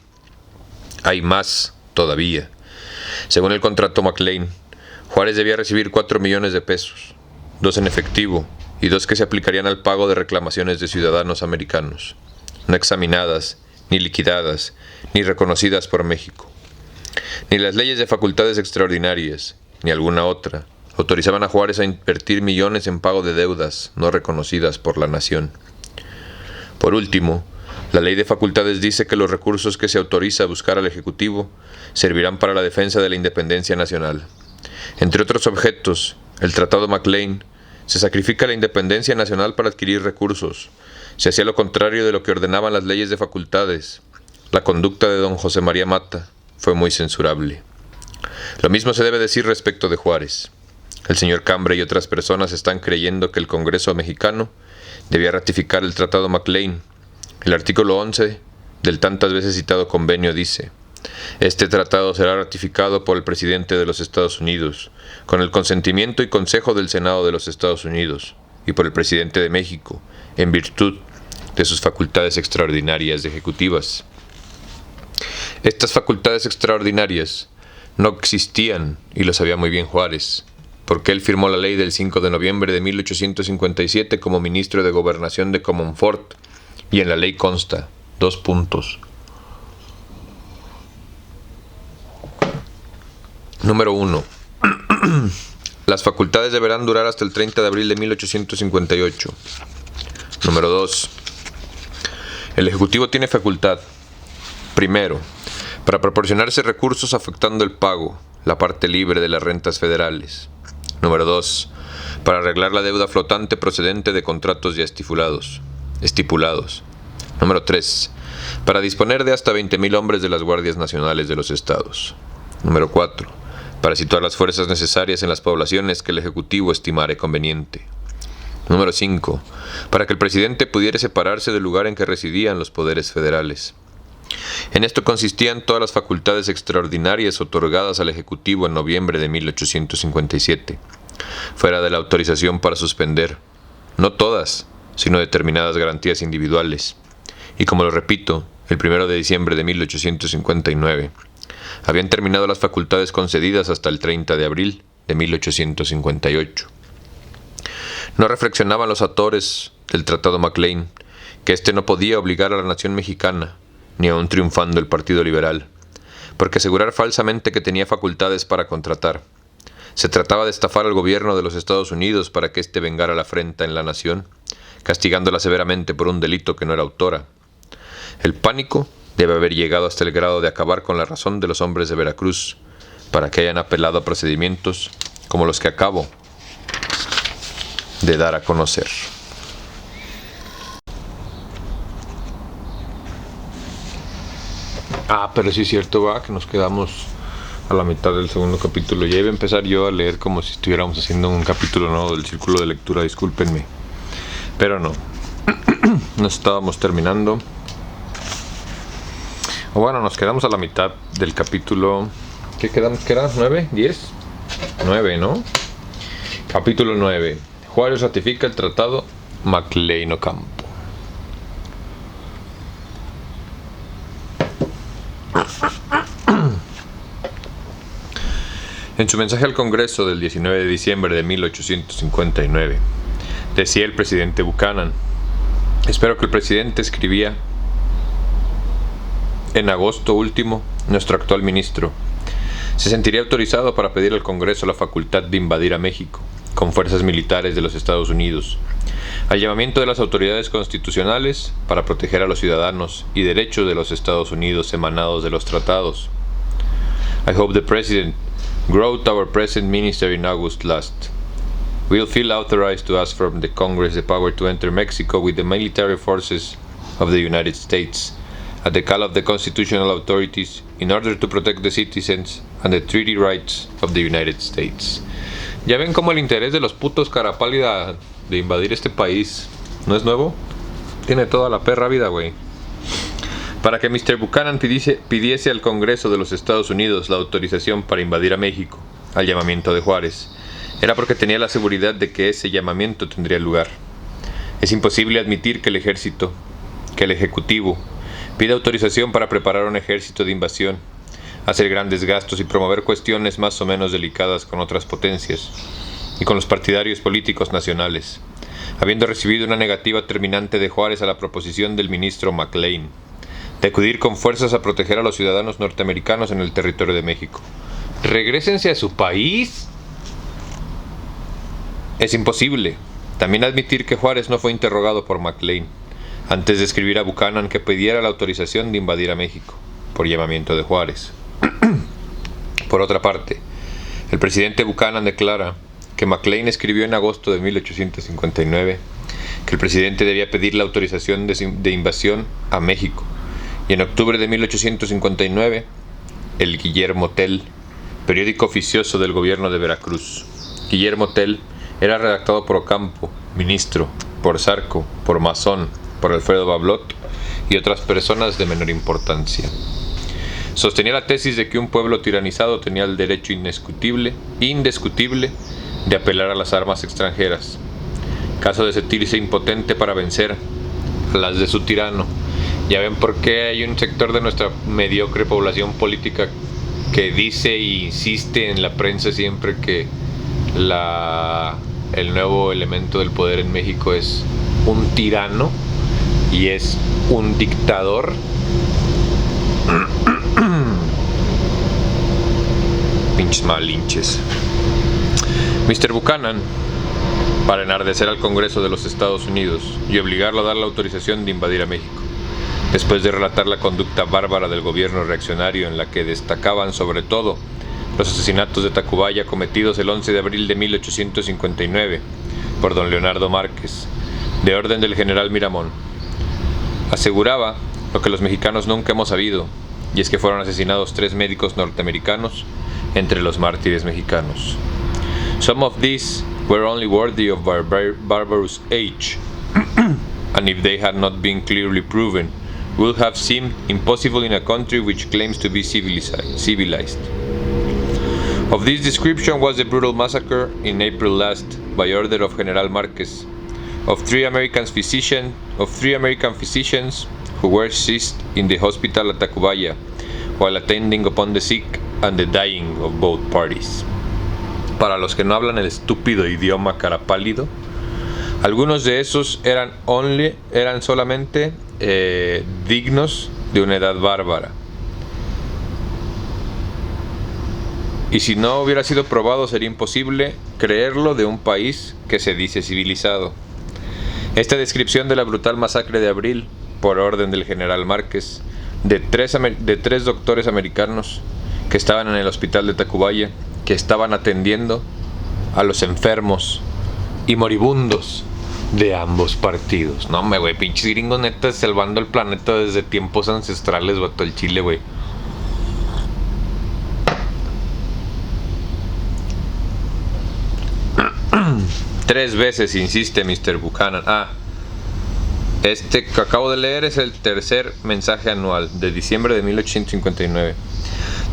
S1: Hay más todavía. Según el contrato McLean, Juárez debía recibir 4 millones de pesos, 2 en efectivo y 2 que se aplicarían al pago de reclamaciones de ciudadanos americanos, no examinadas, ni liquidadas, ni reconocidas por México. Ni las leyes de facultades extraordinarias, ni alguna otra, autorizaban a Juárez a invertir millones en pago de deudas no reconocidas por la nación. Por último, la Ley de Facultades dice que los recursos que se autoriza a buscar al Ejecutivo servirán para la defensa de la independencia nacional. Entre otros objetos, el Tratado McLean se sacrifica la independencia nacional para adquirir recursos. Se hacía lo contrario de lo que ordenaban las leyes de facultades. La conducta de don José María Mata fue muy censurable. Lo mismo se debe decir respecto de Juárez. El señor Cambre y otras personas están creyendo que el Congreso mexicano debía ratificar el Tratado McLean. El artículo 11 del tantas veces citado convenio dice: este tratado será ratificado por el presidente de los Estados Unidos, con el consentimiento y consejo del Senado de los Estados Unidos, y por el presidente de México, en virtud de sus facultades extraordinarias ejecutivas. Estas facultades extraordinarias no existían, y lo sabía muy bien Juárez, porque él firmó la ley del 5 de noviembre de 1857 como ministro de Gobernación de Comonfort, y en la ley consta, 2 puntos. Número 1. Las facultades deberán durar hasta el 30 de abril de 1858. Número 2. El Ejecutivo tiene facultad, primero, para proporcionarse recursos afectando el pago, la parte libre de las rentas federales. Número 2. Para arreglar la deuda flotante procedente de contratos ya estipulados. Número 3. Para disponer de hasta 20,000 hombres de las Guardias Nacionales de los Estados. Número 4. Para situar las fuerzas necesarias en las poblaciones que el Ejecutivo estimare conveniente. Número 5. Para que el presidente pudiera separarse del lugar en que residían los poderes federales. En esto consistían todas las facultades extraordinarias otorgadas al Ejecutivo en noviembre de 1857, fuera de la autorización para suspender, no todas, sino determinadas garantías individuales. Y como lo repito, el 1 de diciembre de 1859, habían terminado las facultades concedidas hasta el 30 de abril de 1858. No reflexionaban los autores del Tratado McLean que éste no podía obligar a la nación mexicana, ni aun triunfando el Partido Liberal, porque asegurar falsamente que tenía facultades para contratar. Se trataba de estafar al gobierno de los Estados Unidos para que éste vengara la afrenta en la nación, castigándola severamente por un delito que no era autora. El pánico debe haber llegado hasta el grado de acabar con la razón de los hombres de Veracruz, para que hayan apelado a procedimientos como los que acabo de dar a conocer. Pero sí es cierto, va, que nos quedamos a la mitad del segundo capítulo. Ya iba a empezar yo a leer como si estuviéramos haciendo un capítulo nuevo del Círculo de Lectura, discúlpenme. Pero no, no estábamos terminando. O bueno, nos quedamos a la mitad del capítulo. ¿Qué quedamos? ¿Qué era? ¿9? ¿10? 9, ¿no? Capítulo 9. Juárez ratifica el Tratado McLean-Ocampo. En su mensaje al Congreso del 19 de diciembre de 1859, decía el presidente Buchanan: espero que el presidente, escribía en agosto último nuestro actual ministro, se sentiría autorizado para pedir al Congreso la facultad de invadir a México con fuerzas militares de los Estados Unidos, al llamamiento de las autoridades constitucionales para proteger a los ciudadanos y derechos de los Estados Unidos emanados de los tratados. I hope the President wrote our present minister in August last, will feel authorized to ask from the Congress the power to enter Mexico with the military forces of the United States at the call of the constitutional authorities in order to protect the citizens and the treaty rights of the United States. Ya ven cómo el interés de los putos cara pálida de invadir este país no es nuevo. Tiene toda la perra vida, güey. Para que Mr. Buchanan pidiese al Congreso de los Estados Unidos la autorización para invadir a México, al llamamiento de Juárez, era porque tenía la seguridad de que ese llamamiento tendría lugar. Es imposible admitir que el Ejecutivo, pida autorización para preparar un ejército de invasión, hacer grandes gastos y promover cuestiones más o menos delicadas con otras potencias y con los partidarios políticos nacionales, habiendo recibido una negativa terminante de Juárez a la proposición del ministro McLean de acudir con fuerzas a proteger a los ciudadanos norteamericanos en el territorio de México. ¡Regrésense a su país! Es imposible también admitir que Juárez no fue interrogado por McLean antes de escribir a Buchanan que pidiera la autorización de invadir a México, por llamamiento de Juárez. Por otra parte, el presidente Buchanan declara que McLean escribió en agosto de 1859 que el presidente debía pedir la autorización de invasión a México, y en octubre de 1859, el Guillermo Tell, periódico oficioso del gobierno de Veracruz. Guillermo Tell era redactado por Ocampo, ministro, por Zarco, por Masón, por Alfredo Bablot y otras personas de menor importancia. Sostenía la tesis de que un pueblo tiranizado tenía el derecho indiscutible de apelar a las armas extranjeras, caso de sentirse impotente para vencer a las de su tirano. Ya ven por qué hay un sector de nuestra mediocre población política que dice e insiste en la prensa siempre que el nuevo elemento del poder en México es un tirano y es un dictador. Pinches malinches. Mr. Buchanan, para enardecer al Congreso de los Estados Unidos y obligarlo a dar la autorización de invadir a México, después de relatar la conducta bárbara del gobierno reaccionario en la que destacaban sobre todo los asesinatos de Tacubaya cometidos el 11 de abril de 1859 por don Leonardo Márquez, de orden del general Miramón, aseguraba lo que los mexicanos nunca hemos sabido, y es que fueron asesinados 3 médicos norteamericanos entre los mártires mexicanos. Some of these were only worthy of barbarous age, and if they had not been clearly proven, would have seemed impossible in a country which claims to be civilized. Of this description was the brutal massacre in April last, by order of General Márquez, of three American physicians who were seized in the hospital at Tacubaya while attending upon the sick and the dying of both parties. Para los que no hablan el estúpido idioma carapálido, algunos de esos eran solamente dignos de una edad bárbara. Y si no hubiera sido probado, sería imposible creerlo de un país que se dice civilizado. Esta descripción de la brutal masacre de abril, por orden del general Márquez, de tres doctores americanos que estaban en el hospital de Tacubaya, que estaban atendiendo a los enfermos y moribundos de ambos partidos. No, güey, pinches gringos neta salvando el planeta desde tiempos ancestrales, vato, el Chile, güey. Tres veces insiste Mr. Buchanan. Este que acabo de leer es el tercer mensaje anual de diciembre de 1859.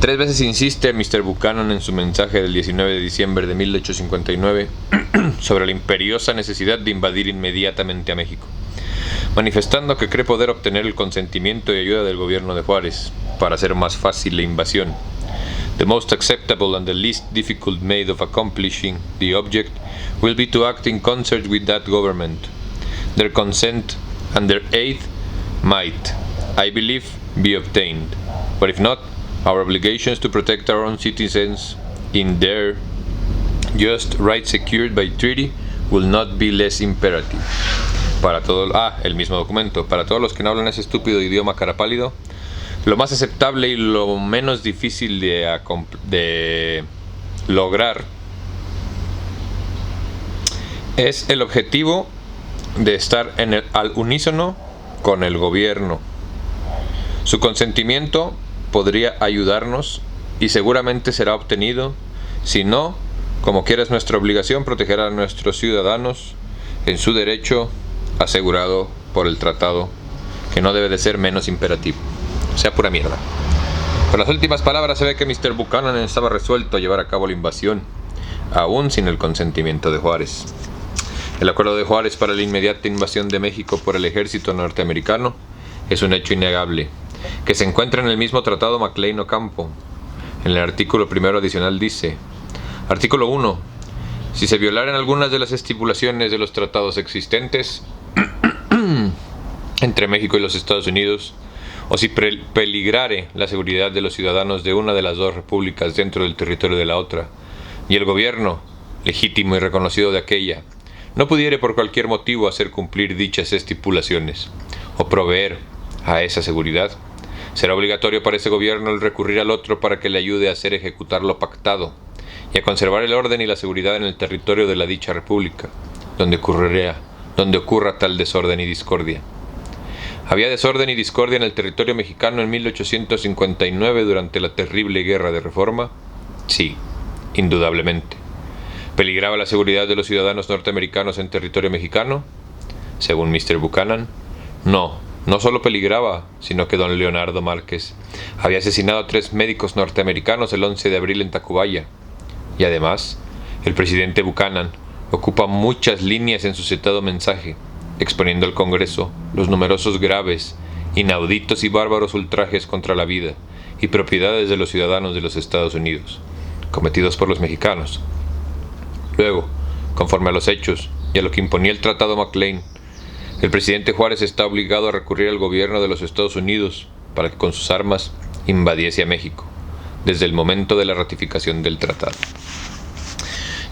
S1: 3 veces insiste Mr. Buchanan en su mensaje del 19 de diciembre de 1859 sobre la imperiosa necesidad de invadir inmediatamente a México, manifestando que cree poder obtener el consentimiento y ayuda del gobierno de Juárez para hacer más fácil la invasión. The most acceptable and the least difficult mode of accomplishing the object will be to act in concert with that government. Their consent and their aid might, I believe, be obtained, but if not, our obligations to protect our own citizens in their just rights secured by treaty will not be less imperative. Para todo, el mismo documento. Para todos los que no hablan ese estúpido idioma carapálido, lo más aceptable y lo menos difícil de lograr es el objetivo de estar al unísono con el gobierno, Su consentimiento podría ayudarnos y seguramente será obtenido. Si no, como quiera es nuestra obligación proteger a nuestros ciudadanos en su derecho asegurado por el tratado, que no debe de ser menos imperativo. O sea, pura mierda. Con las últimas palabras se ve que Mr. Buchanan estaba resuelto a llevar a cabo la invasión, aún sin el consentimiento de Juárez. El acuerdo de Juárez para la inmediata invasión de México por el ejército norteamericano es un hecho innegable, que se encuentra en el mismo tratado McLean-Ocampo. En el artículo primero adicional dice: Artículo 1. Si se violaren algunas de las estipulaciones de los tratados existentes entre México y los Estados Unidos, o si peligrare la seguridad de los ciudadanos de una de las dos repúblicas dentro del territorio de la otra, y el gobierno, legítimo y reconocido de aquella, no pudiere por cualquier motivo hacer cumplir dichas estipulaciones, o proveer a esa seguridad, será obligatorio para ese gobierno el recurrir al otro para que le ayude a hacer ejecutar lo pactado, y a conservar el orden y la seguridad en el territorio de la dicha república, donde ocurra tal desorden y discordia. Había desorden y discordia en el territorio mexicano en 1859 durante la terrible guerra de Reforma. Sí, indudablemente. ¿Peligraba la seguridad de los ciudadanos norteamericanos en territorio mexicano? Según Mr. Buchanan, no solo peligraba, sino que don Leonardo Márquez había asesinado a 3 médicos norteamericanos el 11 de abril en Tacubaya. Y además, el presidente Buchanan ocupa muchas líneas en su citado mensaje, exponiendo al Congreso los numerosos graves, inauditos y bárbaros ultrajes contra la vida y propiedades de los ciudadanos de los Estados Unidos, cometidos por los mexicanos. Luego, conforme a los hechos y a lo que imponía el Tratado McLean, el presidente Juárez está obligado a recurrir al gobierno de los Estados Unidos para que con sus armas invadiese a México, desde el momento de la ratificación del tratado.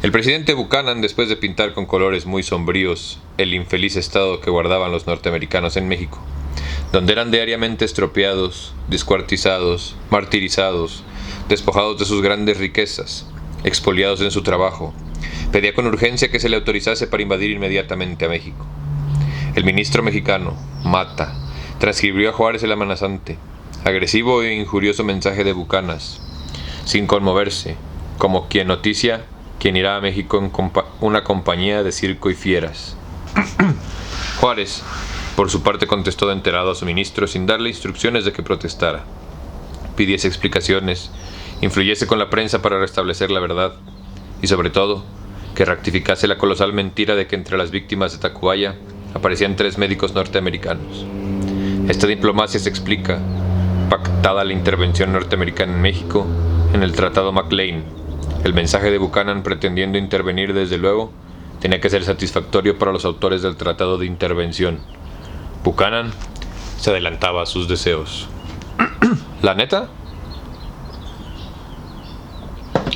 S1: El presidente Buchanan, después de pintar con colores muy sombríos el infeliz estado que guardaban los norteamericanos en México, donde eran diariamente estropeados, descuartizados, martirizados, despojados de sus grandes riquezas, expoliados en su trabajo, pedía con urgencia que se le autorizase para invadir inmediatamente a México. El ministro mexicano, Mata, transcribió a Juárez el amenazante, agresivo e injurioso mensaje de Buchanan, sin conmoverse, como quien noticia quien irá a México en una compañía de circo y fieras. Juárez, por su parte, contestó de enterado a su ministro sin darle instrucciones de que protestara, pidiese explicaciones, influyese con la prensa para restablecer la verdad y, sobre todo, que rectificase la colosal mentira de que entre las víctimas de Tacubaya aparecían 3 médicos norteamericanos. Esta diplomacia se explica, pactada la intervención norteamericana en México, en el Tratado McLean. El mensaje de Buchanan, pretendiendo intervenir desde luego, tenía que ser satisfactorio para los autores del Tratado de Intervención. Buchanan se adelantaba a sus deseos. ¿La neta?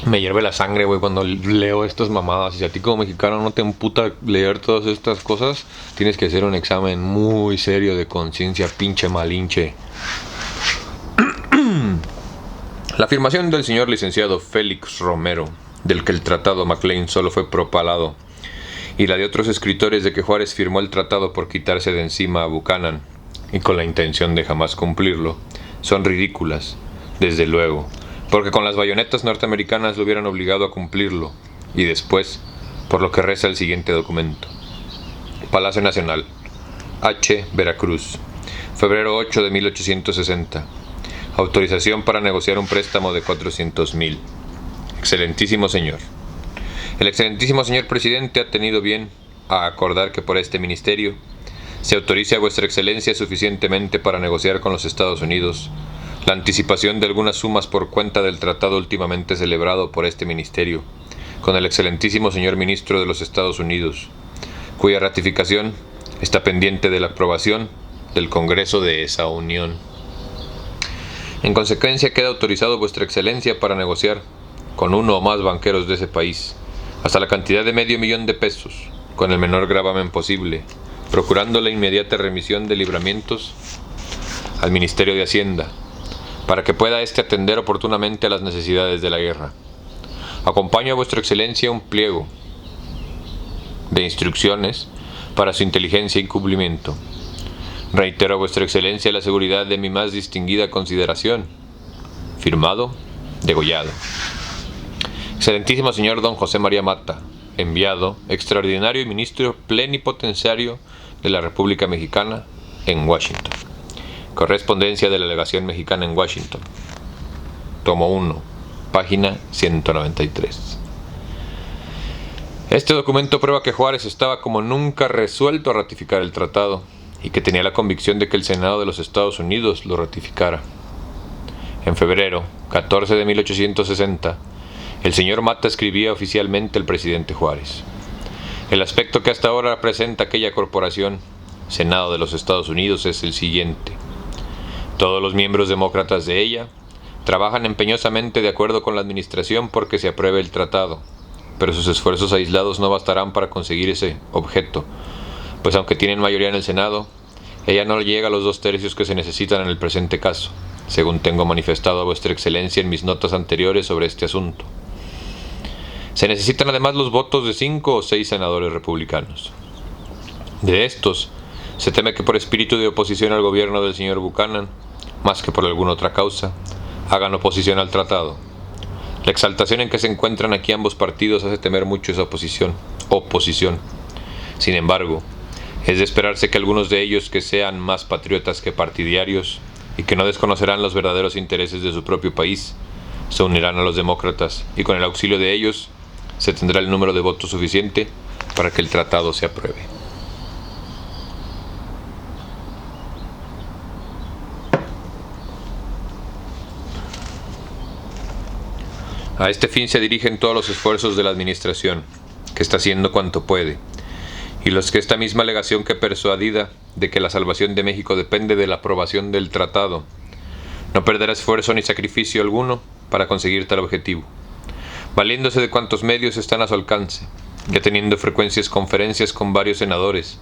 S1: Me hierve la sangre, güey, cuando leo estas mamadas. Y si a ti como mexicano no te emputa leer todas estas cosas, tienes que hacer un examen muy serio de conciencia, pinche malinche. La afirmación del señor licenciado Félix Romero, del que el tratado McLean solo fue propalado, y la de otros escritores de que Juárez firmó el tratado por quitarse de encima a Buchanan, y con la intención de jamás cumplirlo, son ridículas, desde luego, porque con las bayonetas norteamericanas lo hubieran obligado a cumplirlo, y después, por lo que reza el siguiente documento. Palacio Nacional, H. Veracruz, febrero 8 de 1860. Autorización para negociar un préstamo de 400,000. Excelentísimo señor. El excelentísimo señor presidente ha tenido bien a acordar que por este ministerio se autorice a vuestra excelencia suficientemente para negociar con los Estados Unidos la anticipación de algunas sumas por cuenta del tratado últimamente celebrado por este ministerio con el excelentísimo señor ministro de los Estados Unidos, cuya ratificación está pendiente de la aprobación del Congreso de esa Unión. En consecuencia, queda autorizado vuestra excelencia para negociar con uno o más banqueros de ese país hasta la cantidad de $500,000 de pesos, con el menor gravamen posible, procurando la inmediata remisión de libramientos al Ministerio de Hacienda, para que pueda éste atender oportunamente a las necesidades de la guerra. Acompaño a vuestra excelencia un pliego de instrucciones para su inteligencia y cumplimiento. Reitero a vuestra excelencia la seguridad de mi más distinguida consideración. Firmado, Degollado. Excelentísimo señor don José María Mata, enviado extraordinario y ministro plenipotenciario de la República Mexicana en Washington. Correspondencia de la Legación Mexicana en Washington. Tomo 1, página 193. Este documento prueba que Juárez estaba como nunca resuelto a ratificar el tratado y que tenía la convicción de que el Senado de los Estados Unidos lo ratificara. En febrero 14 de 1860, el señor Mata escribía oficialmente al presidente Juárez: el aspecto que hasta ahora presenta aquella corporación, Senado de los Estados Unidos, es el siguiente. Todos los miembros demócratas de ella trabajan empeñosamente de acuerdo con la administración porque se apruebe el tratado, pero sus esfuerzos aislados no bastarán para conseguir ese objeto, pues aunque tienen mayoría en el Senado, ella no llega a los 2/3 que se necesitan en el presente caso, según tengo manifestado a vuestra excelencia en mis notas anteriores sobre este asunto. Se necesitan además los votos de 5 o 6 senadores republicanos. De estos, se teme que por espíritu de oposición al gobierno del señor Buchanan, más que por alguna otra causa, hagan oposición al tratado. La exaltación en que se encuentran aquí ambos partidos hace temer mucho esa oposición. Sin embargo, es de esperarse que algunos de ellos, que sean más patriotas que partidarios y que no desconocerán los verdaderos intereses de su propio país, se unirán a los demócratas y con el auxilio de ellos se tendrá el número de votos suficiente para que el tratado se apruebe. A este fin se dirigen todos los esfuerzos de la administración, que está haciendo cuanto puede, y los que esta misma alegación, que persuadida de que la salvación de México depende de la aprobación del tratado, no perderá esfuerzo ni sacrificio alguno para conseguir tal objetivo, valiéndose de cuantos medios están a su alcance, ya teniendo frecuentes conferencias con varios senadores,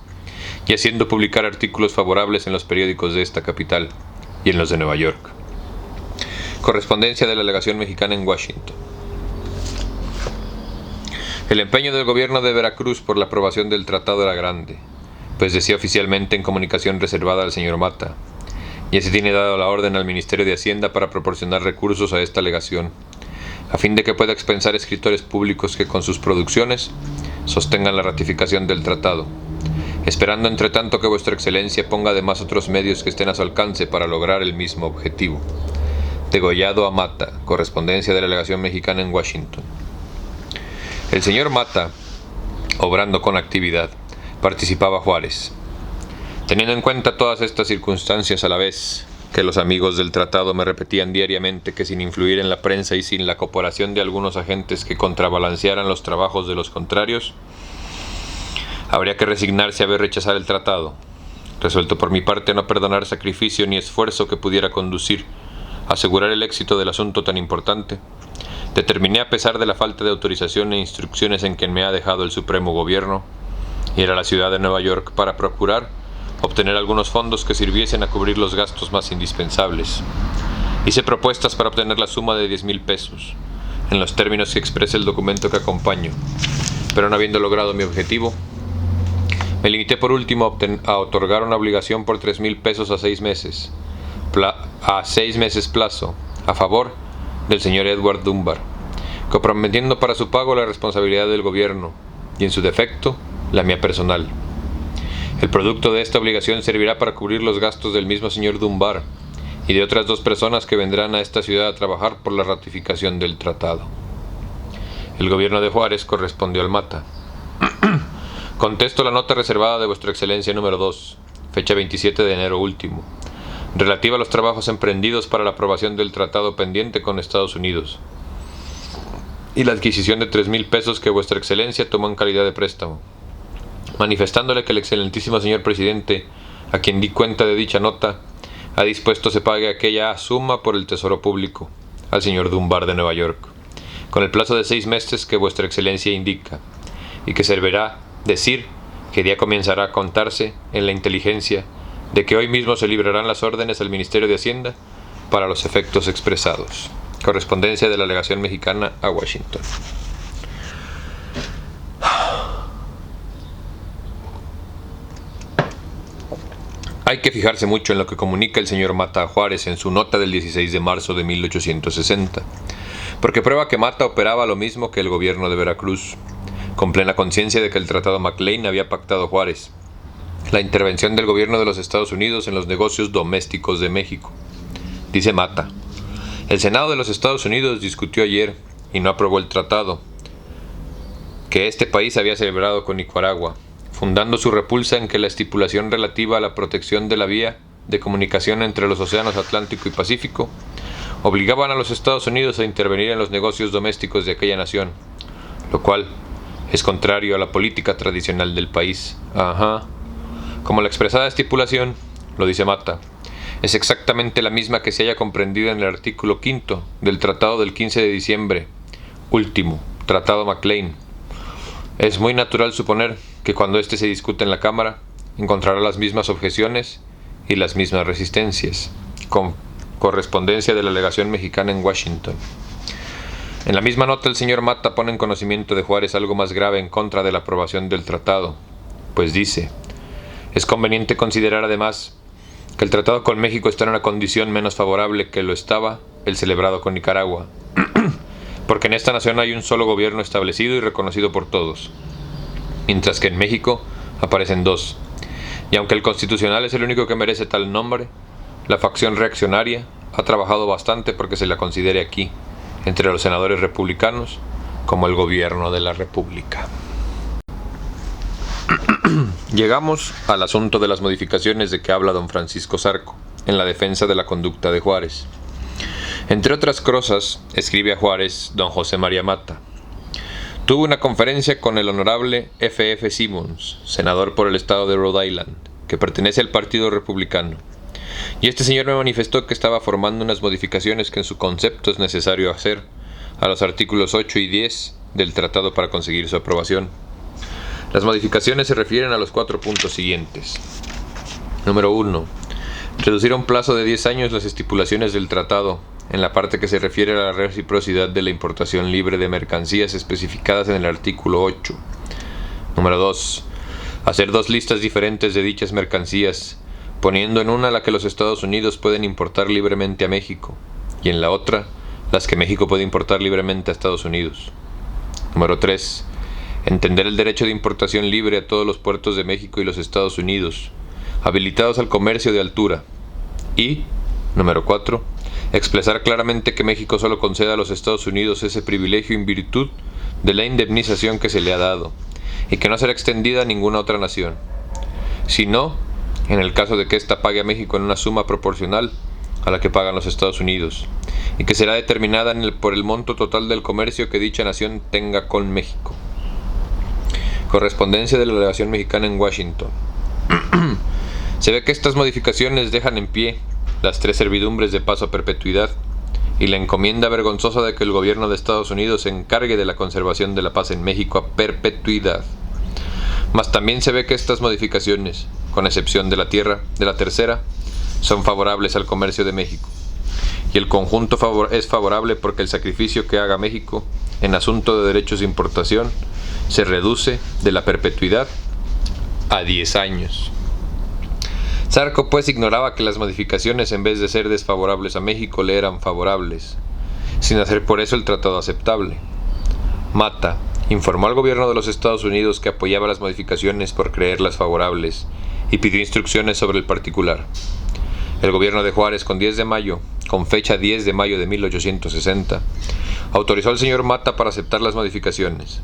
S1: y haciendo publicar artículos favorables en los periódicos de esta capital y en los de Nueva York. Correspondencia de la Legación Mexicana en Washington. El empeño del gobierno de Veracruz por la aprobación del tratado era grande, pues decía oficialmente en comunicación reservada al señor Mata: ya se tiene dado la orden al Ministerio de Hacienda para proporcionar recursos a esta legación, a fin de que pueda expensar escritores públicos que con sus producciones sostengan la ratificación del tratado, esperando entre tanto que vuestra excelencia ponga además otros medios que estén a su alcance para lograr el mismo objetivo. Degollado a Mata, correspondencia de la Legación Mexicana en Washington. El señor Mata, obrando con actividad, participaba Juárez. Teniendo en cuenta todas estas circunstancias, a la vez que los amigos del tratado me repetían diariamente que sin influir en la prensa y sin la cooperación de algunos agentes que contrabalancearan los trabajos de los contrarios, habría que resignarse a ver rechazar el tratado, resuelto por mi parte a no perdonar sacrificio ni esfuerzo que pudiera conducir a asegurar el éxito del asunto tan importante, determiné, a pesar de la falta de autorización e instrucciones en que me ha dejado el Supremo Gobierno, ir a la ciudad de Nueva York para procurar obtener algunos fondos que sirviesen a cubrir los gastos más indispensables. Hice propuestas para obtener la suma de 10,000 pesos, en los términos que expresa el documento que acompaño, pero no habiendo logrado mi objetivo, me limité por último a otorgar una obligación por 3,000 pesos a 6 meses, plazo, a favor del señor Edward Dunbar, comprometiendo para su pago la responsabilidad del gobierno y, en su defecto, la mía personal. El producto de esta obligación servirá para cubrir los gastos del mismo señor Dunbar y de otras 2 personas que vendrán a esta ciudad a trabajar por la ratificación del tratado. El gobierno de Juárez correspondió al Mata. Contesto la nota reservada de vuestra excelencia número 2, fecha 27 de enero último, relativa a los trabajos emprendidos para la aprobación del tratado pendiente con Estados Unidos y la adquisición de 3,000 pesos que vuestra excelencia tomó en calidad de préstamo, manifestándole que el excelentísimo señor presidente, a quien di cuenta de dicha nota, ha dispuesto se pague aquella suma por el tesoro público al señor Dunbar de Nueva York, con el plazo de 6 meses que vuestra excelencia indica, y que servirá decir que día comenzará a contarse en la inteligencia de que hoy mismo se librarán las órdenes al Ministerio de Hacienda para los efectos expresados. Correspondencia de la Legación Mexicana a Washington. Hay que fijarse mucho en lo que comunica el señor Mata a Juárez en su nota del 16 de marzo de 1860, porque prueba que Mata operaba lo mismo que el gobierno de Veracruz, con plena conciencia de que el Tratado McLean había pactado Juárez, la intervención del gobierno de los Estados Unidos en los negocios domésticos de México. Dice Mata: el Senado de los Estados Unidos discutió ayer y no aprobó el tratado que este país había celebrado con Nicaragua, fundando su repulsa en que la estipulación relativa a la protección de la vía de comunicación entre los océanos Atlántico y Pacífico obligaban a los Estados Unidos a intervenir en los negocios domésticos de aquella nación, lo cual es contrario a la política tradicional del país. Como la expresada estipulación, lo dice Mata, es exactamente la misma que se haya comprendido en el artículo 5 del Tratado del 15 de diciembre, último, Tratado McLean. Es muy natural suponer que cuando éste se discute en la Cámara, encontrará las mismas objeciones y las mismas resistencias, con correspondencia de la legación mexicana en Washington. En la misma nota el señor Mata pone en conocimiento de Juárez algo más grave en contra de la aprobación del tratado, pues dice: es conveniente considerar además que el tratado con México está en una condición menos favorable que lo estaba el celebrado con Nicaragua, porque en esta nación hay un solo gobierno establecido y reconocido por todos, mientras que en México aparecen dos, y aunque el constitucional es el único que merece tal nombre, la facción reaccionaria ha trabajado bastante porque se la considere aquí, entre los senadores republicanos, como el gobierno de la República. Llegamos al asunto de las modificaciones de que habla don Francisco Zarco, en la defensa de la conducta de Juárez. Entre otras cosas, escribe a Juárez don José María Mata: tuve una conferencia con el honorable F.F. Simmons, senador por el estado de Rhode Island, que pertenece al Partido Republicano, y este señor me manifestó que estaba formando unas modificaciones que en su concepto es necesario hacer a los artículos 8 y 10 del tratado para conseguir su aprobación. Las modificaciones se refieren a los 4 puntos siguientes. Número 1. Reducir a un plazo de 10 años las estipulaciones del tratado en la parte que se refiere a la reciprocidad de la importación libre de mercancías especificadas en el artículo 8. Número 2. Hacer 2 listas diferentes de dichas mercancías, poniendo en una la que los Estados Unidos pueden importar libremente a México, y en la otra las que México puede importar libremente a Estados Unidos. Número 3. Entender el derecho de importación libre a todos los puertos de México y los Estados Unidos, habilitados al comercio de altura. Y, número 4, expresar claramente que México solo conceda a los Estados Unidos ese privilegio en virtud de la indemnización que se le ha dado, y que no será extendida a ninguna otra nación, sino en el caso de que ésta pague a México en una suma proporcional a la que pagan los Estados Unidos, y que será determinada por el monto total del comercio que dicha nación tenga con México. Correspondencia de la legación mexicana en Washington. Se ve que estas modificaciones dejan en pie las 3 servidumbres de paso a perpetuidad y la encomienda vergonzosa de que el gobierno de Estados Unidos se encargue de la conservación de la paz en México a perpetuidad. Mas también se ve que estas modificaciones, con excepción de la tercera, son favorables al comercio de México, y el conjunto es favorable porque el sacrificio que haga México en asunto de derechos de importación se reduce de la perpetuidad a 10 años. Zarco pues ignoraba que las modificaciones, en vez de ser desfavorables a México, le eran favorables, sin hacer por eso el tratado aceptable. Mata informó al gobierno de los Estados Unidos que apoyaba las modificaciones por creerlas favorables y pidió instrucciones sobre el particular. El gobierno de Juárez, con fecha 10 de mayo de 1860, autorizó al señor Mata para aceptar las modificaciones,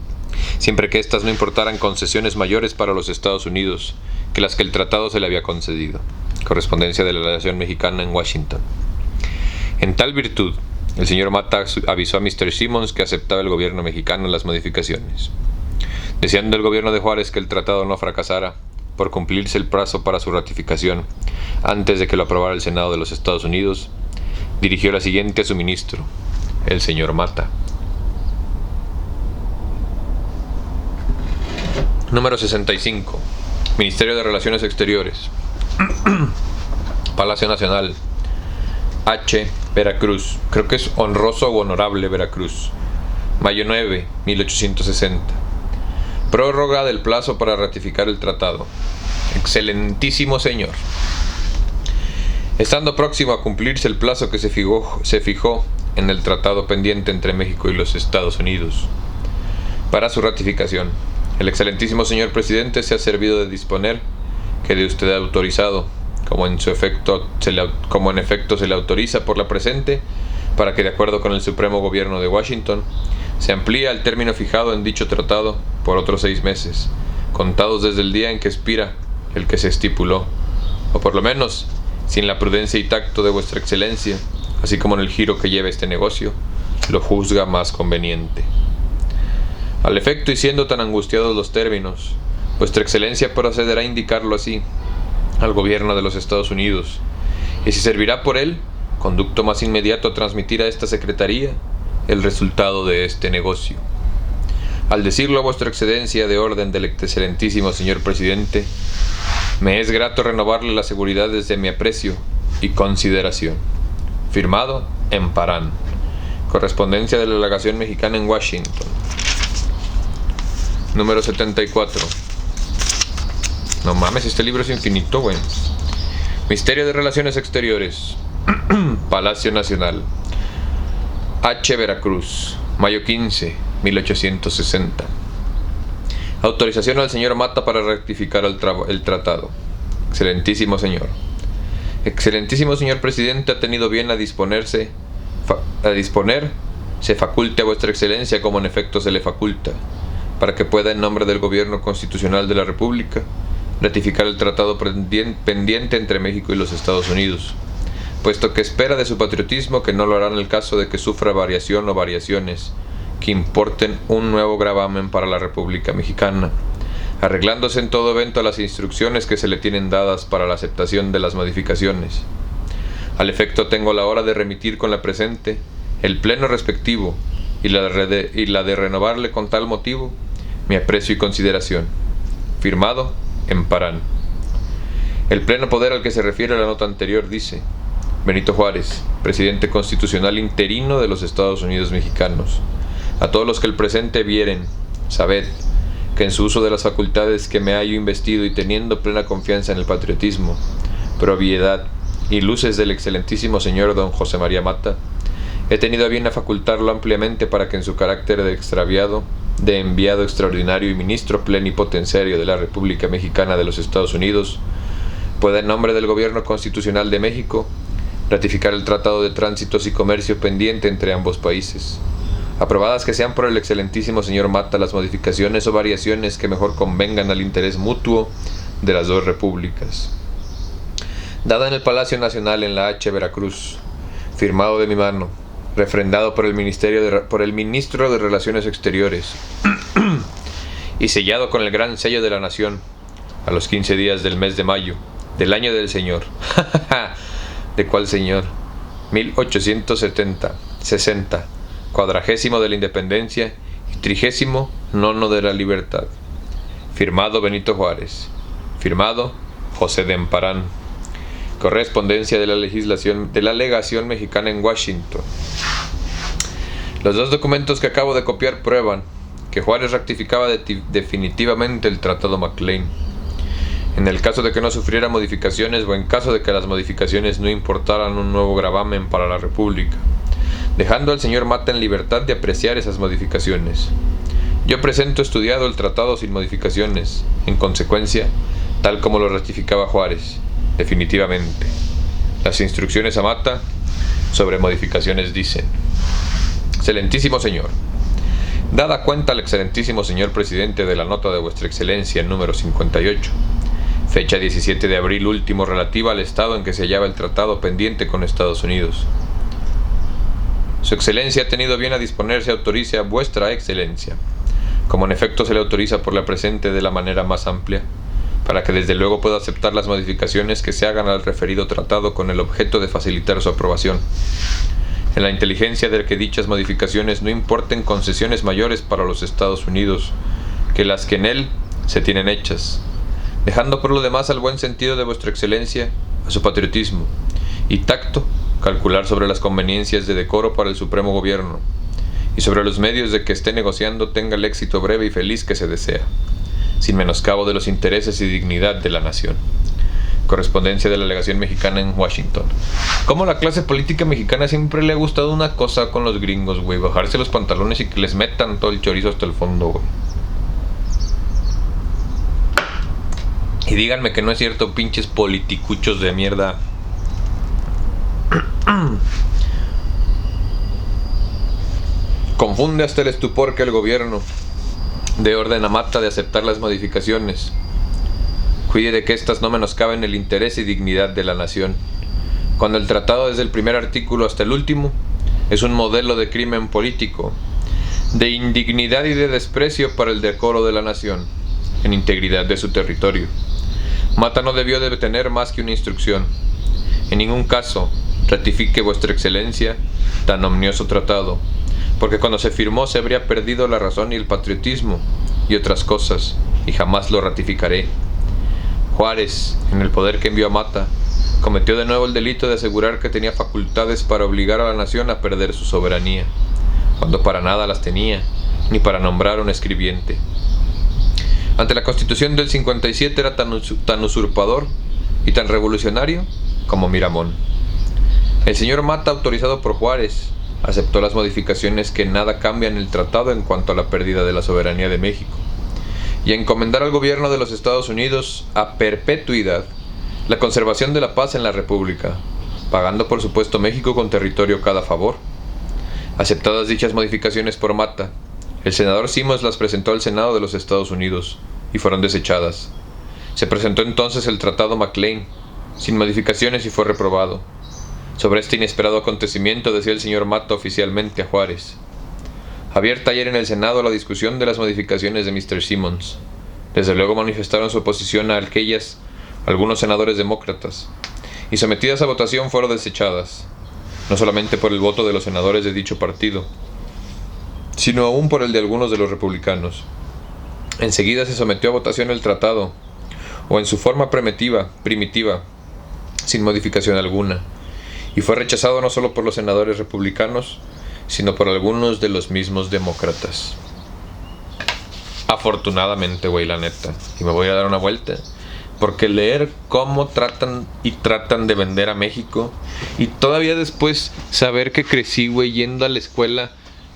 S1: siempre que éstas no importaran concesiones mayores para los Estados Unidos que las que el tratado se le había concedido. Correspondencia de la legación mexicana en Washington. En tal virtud, el señor Mata avisó a Mr. Simmons que aceptaba el gobierno mexicano las modificaciones. Deseando el gobierno de Juárez que el tratado no fracasara, por cumplirse el plazo para su ratificación, antes de que lo aprobara el Senado de los Estados Unidos, dirigió la siguiente a su ministro, el señor Mata. Número 65. Ministerio de Relaciones Exteriores. Palacio Nacional. H. Veracruz. Creo que es honroso o honorable Veracruz. Mayo 9, 1860. Prórroga del plazo para ratificar el tratado. Excelentísimo señor. Estando próximo a cumplirse el plazo que se fijó en el tratado pendiente entre México y los Estados Unidos para su ratificación, el excelentísimo señor presidente se ha servido de disponer que de usted ha autorizado, como en efecto se le autoriza por la presente, para que de acuerdo con el Supremo Gobierno de Washington, se amplía el término fijado en dicho tratado por otros 6 meses, contados desde el día en que expira el que se estipuló, o por lo menos, sin la prudencia y tacto de vuestra excelencia, así como en el giro que lleva este negocio, lo juzga más conveniente. Al efecto, y siendo tan angustiados los términos, vuestra excelencia procederá a indicarlo así al gobierno de los Estados Unidos, y si servirá por él, conducto más inmediato a transmitir a esta secretaría el resultado de este negocio. Al decirlo a vuestra excelencia de orden del excelentísimo señor presidente, me es grato renovarle las seguridades de mi aprecio y consideración. Firmado en Parán. Correspondencia de la Legación Mexicana en Washington. Número 74. No mames, este libro es infinito, güey. Ministerio de Relaciones Exteriores. Palacio Nacional. H. Veracruz. Mayo 15, 1860. Autorización al señor Mata para rectificar el tratado. Excelentísimo señor. Excelentísimo señor presidente, ha tenido bien a disponer, se faculte a vuestra excelencia como en efecto se le faculta, para que pueda en nombre del gobierno constitucional de la República ratificar el tratado pendiente entre México y los Estados Unidos, puesto que espera de su patriotismo que no lo hará en el caso de que sufra variación o variaciones que importen un nuevo gravamen para la República Mexicana, arreglándose en todo evento las instrucciones que se le tienen dadas para la aceptación de las modificaciones. Al efecto tengo la hora de remitir con la presente el pleno respectivo y la de renovarle con tal motivo mi aprecio y consideración. Firmado en Parán. El pleno poder al que se refiere la nota anterior dice: Benito Juárez, presidente constitucional interino de los Estados Unidos mexicanos. A todos los que el presente vieren, sabed que en su uso de las facultades que me hallo investido y teniendo plena confianza en el patriotismo, probiedad y luces del excelentísimo señor don José María Mata, he tenido a bien a facultarlo ampliamente para que en su carácter de enviado extraordinario y ministro plenipotenciario de la República Mexicana de los Estados Unidos, pueda en nombre del Gobierno Constitucional de México ratificar el Tratado de Tránsitos y Comercio pendiente entre ambos países, aprobadas que sean por el excelentísimo señor Mata las modificaciones o variaciones que mejor convengan al interés mutuo de las dos repúblicas. Dada en el Palacio Nacional en la H. Veracruz, firmado de mi mano, refrendado por el Ministro de Relaciones Exteriores y sellado con el gran sello de la Nación, a los 15 días del mes de mayo, del año del Señor. ¿De cuál Señor? 1860, 60, 40º de la Independencia y 39º de la Libertad. Firmado Benito Juárez. Firmado José de Parán. Correspondencia de la Legación Mexicana en Washington. Los dos documentos que acabo de copiar prueban que Juárez rectificaba definitivamente el Tratado McLean, en el caso de que no sufriera modificaciones o en caso de que las modificaciones no importaran un nuevo gravamen para la República, dejando al señor Mata en libertad de apreciar esas modificaciones. Yo presento estudiado el tratado sin modificaciones, en consecuencia, tal como lo ratificaba Juárez, definitivamente. Las instrucciones a Mata sobre modificaciones dicen: Excelentísimo señor, dada cuenta al excelentísimo señor presidente de la nota de vuestra excelencia número 58, fecha 17 de abril último, relativa al estado en que se hallaba el tratado pendiente con Estados Unidos, su excelencia ha tenido bien a disponerse autorice a vuestra excelencia, como en efecto se le autoriza por la presente de la manera más amplia, para que desde luego pueda aceptar las modificaciones que se hagan al referido tratado con el objeto de facilitar su aprobación, en la inteligencia de que dichas modificaciones no importen concesiones mayores para los Estados Unidos que las que en él se tienen hechas, dejando por lo demás al buen sentido de vuestra excelencia, a su patriotismo y tacto, calcular sobre las conveniencias de decoro para el supremo gobierno y sobre los medios de que esté negociando tenga el éxito breve y feliz que se desea, sin menoscabo de los intereses y dignidad de la nación. Correspondencia de la legación mexicana en Washington. Como la clase política mexicana siempre le ha gustado una cosa con los gringos, güey. Bajarse los pantalones y que les metan todo el chorizo hasta el fondo, güey. Y díganme que no es cierto, pinches politicuchos de mierda. Confunde hasta el estupor que el gobierno de orden a Mata de aceptar las modificaciones. Cuide de que éstas no menoscaben el interés y dignidad de la nación, cuando el tratado desde el primer artículo hasta el último es un modelo de crimen político, de indignidad y de desprecio para el decoro de la nación, en integridad de su territorio. Mata no debió de tener más que una instrucción: en ningún caso ratifique vuestra excelencia tan omnioso tratado, porque cuando se firmó se habría perdido la razón y el patriotismo y otras cosas, y jamás lo ratificaré. Juárez, en el poder que envió a Mata, cometió de nuevo el delito de asegurar que tenía facultades para obligar a la nación a perder su soberanía, cuando para nada las tenía, ni para nombrar un escribiente. Ante la Constitución del 57 era tan usurpador y tan revolucionario como Miramón. El señor Mata, autorizado por Juárez, aceptó las modificaciones que nada cambian el tratado en cuanto a la pérdida de la soberanía de México, y a encomendar al gobierno de los Estados Unidos a perpetuidad la conservación de la paz en la República, pagando por supuesto México con territorio cada favor. Aceptadas dichas modificaciones por Mata, el senador Simons las presentó al Senado de los Estados Unidos y fueron desechadas. Se presentó entonces el Tratado McLean, sin modificaciones, y fue reprobado. Sobre este inesperado acontecimiento decía el señor Mata oficialmente a Juárez: abierta ayer en el Senado la discusión de las modificaciones de Mr. Simons. Desde luego manifestaron su oposición a aquellas algunos senadores demócratas, y sometidas a votación fueron desechadas, no solamente por el voto de los senadores de dicho partido, sino aún por el de algunos de los republicanos. Enseguida se sometió a votación el tratado, o en su forma primitiva, sin modificación alguna, y fue rechazado no solo por los senadores republicanos, sino por algunos de los mismos demócratas. Afortunadamente, güey, la neta. Y me voy a dar una vuelta, porque leer cómo tratan de vender a México, y todavía después saber que crecí, güey, yendo a la escuela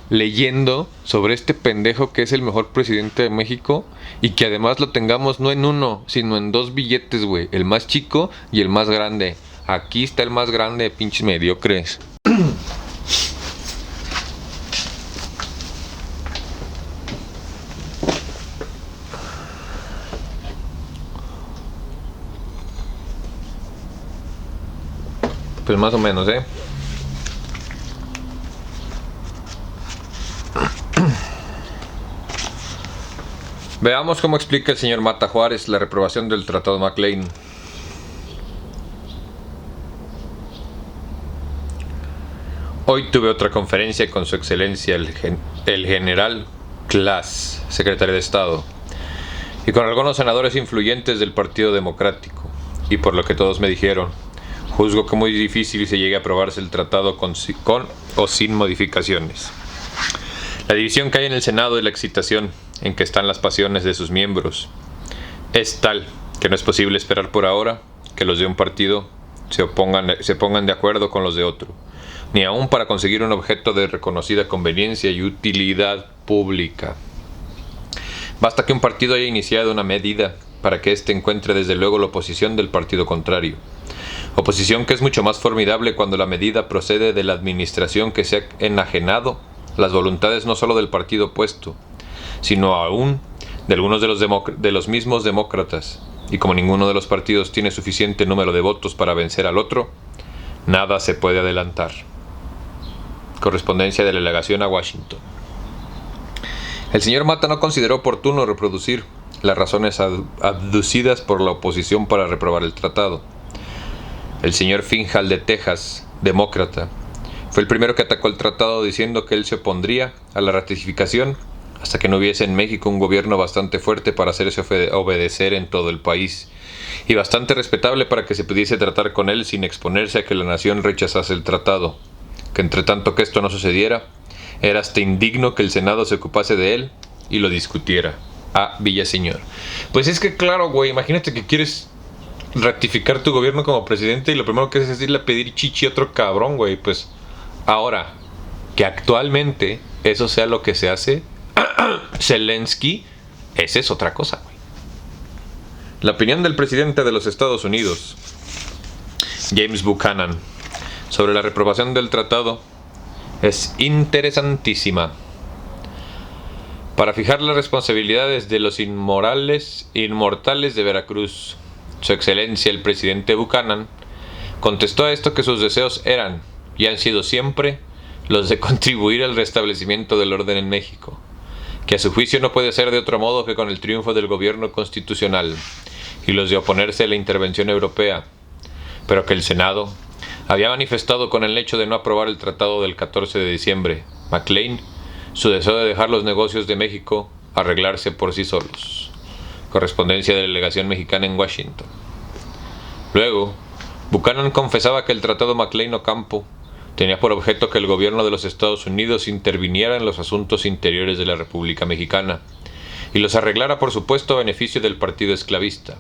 S1: leyendo sobre este pendejo que es el mejor presidente de México, y que además lo tengamos no en uno, sino en dos billetes, güey, el más chico y el más grande. Aquí está el más grande, pinches mediocres. Pues más o menos, Veamos cómo explica el señor Mata Juárez la reprobación del Tratado McLean. Hoy tuve otra conferencia con su excelencia el general Class, secretario de Estado, y con algunos senadores influyentes del Partido Democrático, y por lo que todos me dijeron, juzgo que muy difícil se llegue a aprobarse el tratado con o sin modificaciones. La división que hay en el Senado y la excitación en que están las pasiones de sus miembros es tal que no es posible esperar por ahora que los de un partido se pongan de acuerdo con los de otro, ni aun para conseguir un objeto de reconocida conveniencia y utilidad pública. Basta que un partido haya iniciado una medida para que éste encuentre desde luego la oposición del partido contrario, oposición que es mucho más formidable cuando la medida procede de la administración que se ha enajenado las voluntades no solo del partido opuesto, sino aún de algunos de los mismos demócratas, y como ninguno de los partidos tiene suficiente número de votos para vencer al otro, nada se puede adelantar. Correspondencia de la delegación a Washington. El señor Mata no consideró oportuno reproducir las razones aducidas por la oposición para reprobar el tratado. El señor Finhal de Texas, demócrata, fue el primero que atacó el tratado diciendo que él se opondría a la ratificación hasta que no hubiese en México un gobierno bastante fuerte para hacerse obedecer en todo el país, y bastante respetable para que se pudiese tratar con él sin exponerse a que la nación rechazase el tratado, que entre tanto que esto no sucediera, era hasta indigno que el Senado se ocupase de él y lo discutiera. A Villaseñor. Pues es que claro, güey, imagínate que quieres ratificar tu gobierno como presidente y lo primero que haces es irle a pedir chichi a otro cabrón, güey. Pues ahora, que actualmente eso sea lo que se hace, Zelensky, esa es otra cosa, güey. La opinión del presidente de los Estados Unidos, James Buchanan, sobre la reprobación del tratado es interesantísima. Para fijar las responsabilidades de los inmortales de Veracruz, Su Excelencia el presidente Buchanan contestó a esto que sus deseos eran y han sido siempre los de contribuir al restablecimiento del orden en México, que a su juicio no puede ser de otro modo que con el triunfo del gobierno constitucional, y los de oponerse a la intervención europea, pero que el Senado había manifestado con el hecho de no aprobar el tratado del 14 de diciembre, McLean, su deseo de dejar los negocios de México arreglarse por sí solos. Correspondencia de la delegación mexicana en Washington. Luego, Buchanan confesaba que el tratado McLean-Ocampo tenía por objeto que el gobierno de los Estados Unidos interviniera en los asuntos interiores de la República Mexicana y los arreglara por supuesto a beneficio del partido esclavista,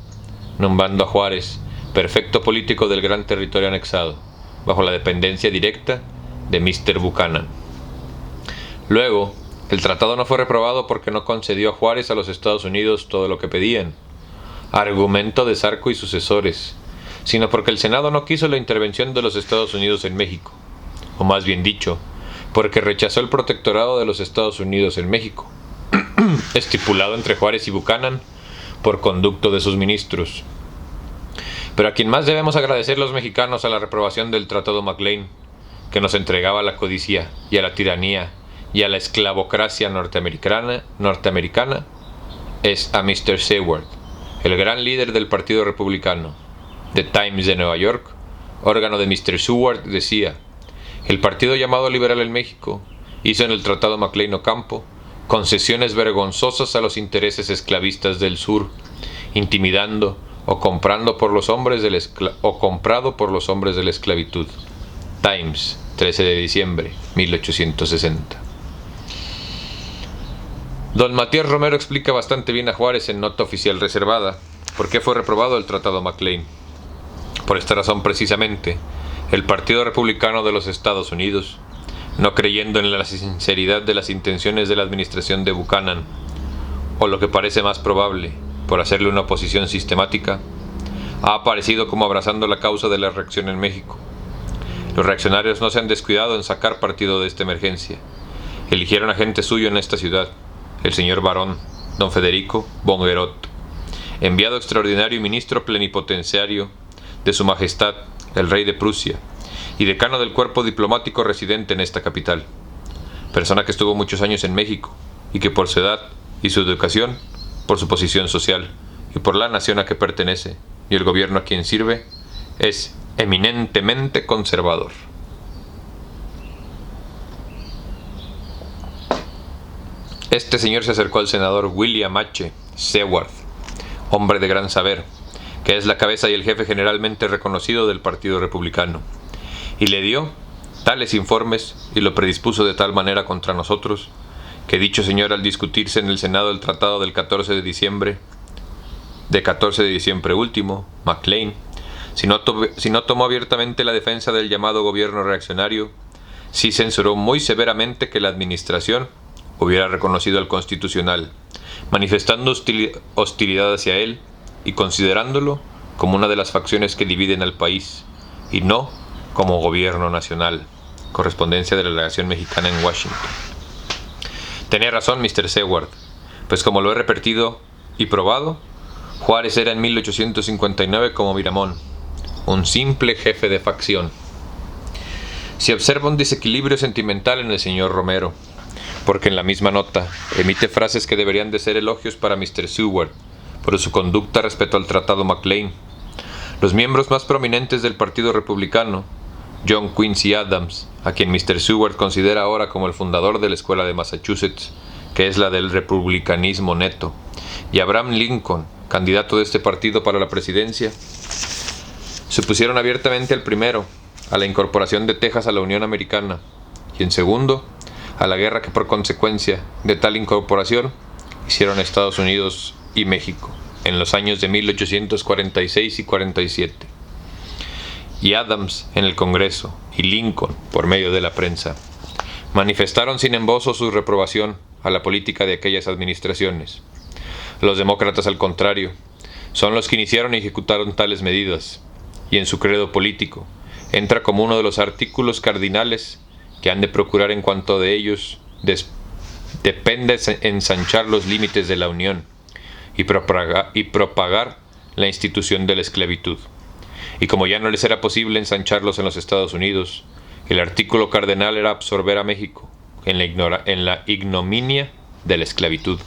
S1: nombrando a Juárez perfecto político del gran territorio anexado, bajo la dependencia directa de Mr. Buchanan. Luego, el tratado no fue reprobado porque no concedió a Juárez a los Estados Unidos todo lo que pedían, argumento de Zarco y sucesores, sino porque el Senado no quiso la intervención de los Estados Unidos en México, o más bien dicho, porque rechazó el protectorado de los Estados Unidos en México, estipulado entre Juárez y Buchanan por conducto de sus ministros. Pero a quien más debemos agradecer los mexicanos a la reprobación del Tratado McLean, que nos entregaba a la codicia y a la tiranía y a la esclavocracia norteamericana, es a Mr. Seward, el gran líder del Partido Republicano. The Times de Nueva York, órgano de Mr. Seward, decía: el partido llamado liberal en México hizo en el Tratado McLean-Ocampo concesiones vergonzosas a los intereses esclavistas del sur, intimidando o comprado por los hombres de la esclavitud. Times, 13 de diciembre, 1860. Don Matías Romero explica bastante bien a Juárez en nota oficial reservada por qué fue reprobado el Tratado McLean. Por esta razón precisamente, el Partido Republicano de los Estados Unidos, no creyendo en la sinceridad de las intenciones de la administración de Buchanan, o lo que parece más probable, por hacerle una oposición sistemática, ha aparecido como abrazando la causa de la reacción en México. Los reaccionarios no se han descuidado en sacar partido de esta emergencia. Eligieron a gente suyo en esta ciudad, el señor barón, don Federico von Gerot, enviado extraordinario y ministro plenipotenciario de su majestad, el rey de Prusia, y decano del cuerpo diplomático residente en esta capital, persona que estuvo muchos años en México, y que por su edad y su educación, por su posición social, y por la nación a que pertenece, y el gobierno a quien sirve, es eminentemente conservador. Este señor se acercó al senador William H. Seward, hombre de gran saber, que es la cabeza y el jefe generalmente reconocido del Partido Republicano, y le dio tales informes y lo predispuso de tal manera contra nosotros, que dicho señor, al discutirse en el Senado el tratado del 14 de diciembre último, McLean, si no tomó abiertamente la defensa del llamado gobierno reaccionario, sí censuró muy severamente que la administración hubiera reconocido al Constitucional, manifestando hostilidad hacia él y considerándolo como una de las facciones que dividen al país, y no como gobierno nacional. Correspondencia de la delegación mexicana en Washington. Tenía razón Mr. Seward, pues como lo he repetido y probado, Juárez era en 1859 como Miramón, un simple jefe de facción. Se observa un desequilibrio sentimental en el señor Romero, porque en la misma nota emite frases que deberían de ser elogios para Mr. Seward por su conducta respecto al Tratado McLean. Los miembros más prominentes del Partido Republicano, John Quincy Adams, a quien Mr. Seward considera ahora como el fundador de la Escuela de Massachusetts, que es la del republicanismo neto, y Abraham Lincoln, candidato de este partido para la presidencia, se opusieron abiertamente al primero, a la incorporación de Texas a la Unión Americana, y en segundo, a la guerra que por consecuencia de tal incorporación hicieron Estados Unidos y México. en los años de 1846 y 47, y Adams en el Congreso, y Lincoln por medio de la prensa, manifestaron sin embozo su reprobación a la política de aquellas administraciones. Los demócratas, al contrario, son los que iniciaron y ejecutaron tales medidas, y en su credo político entra como uno de los artículos cardinales que han de procurar en cuanto de ellos depende ensanchar los límites de la Unión y propagar la institución de la esclavitud. Y como ya no les era posible ensancharlos en los Estados Unidos, el artículo cardenal era absorber a México en la ignominia de la esclavitud.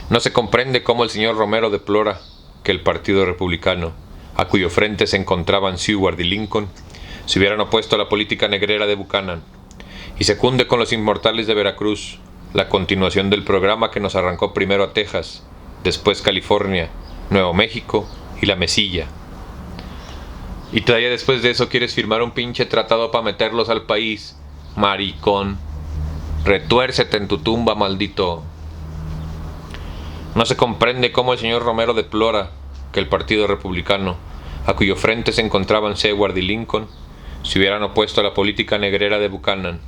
S1: No se comprende cómo el señor Romero deplora que el Partido Republicano, a cuyo frente se encontraban Seward y Lincoln, se hubieran opuesto a la política negrera de Buchanan, y secunde con los inmortales de Veracruz la continuación del programa que nos arrancó primero a Texas, después California, Nuevo México y la Mesilla. Y todavía después de eso quieres firmar un pinche tratado para meterlos al país, maricón. Retuércete en tu tumba, maldito. No se comprende cómo el señor Romero deplora que el Partido Republicano, a cuyo frente se encontraban Seward y Lincoln, se hubieran opuesto a la política negrera de Buchanan,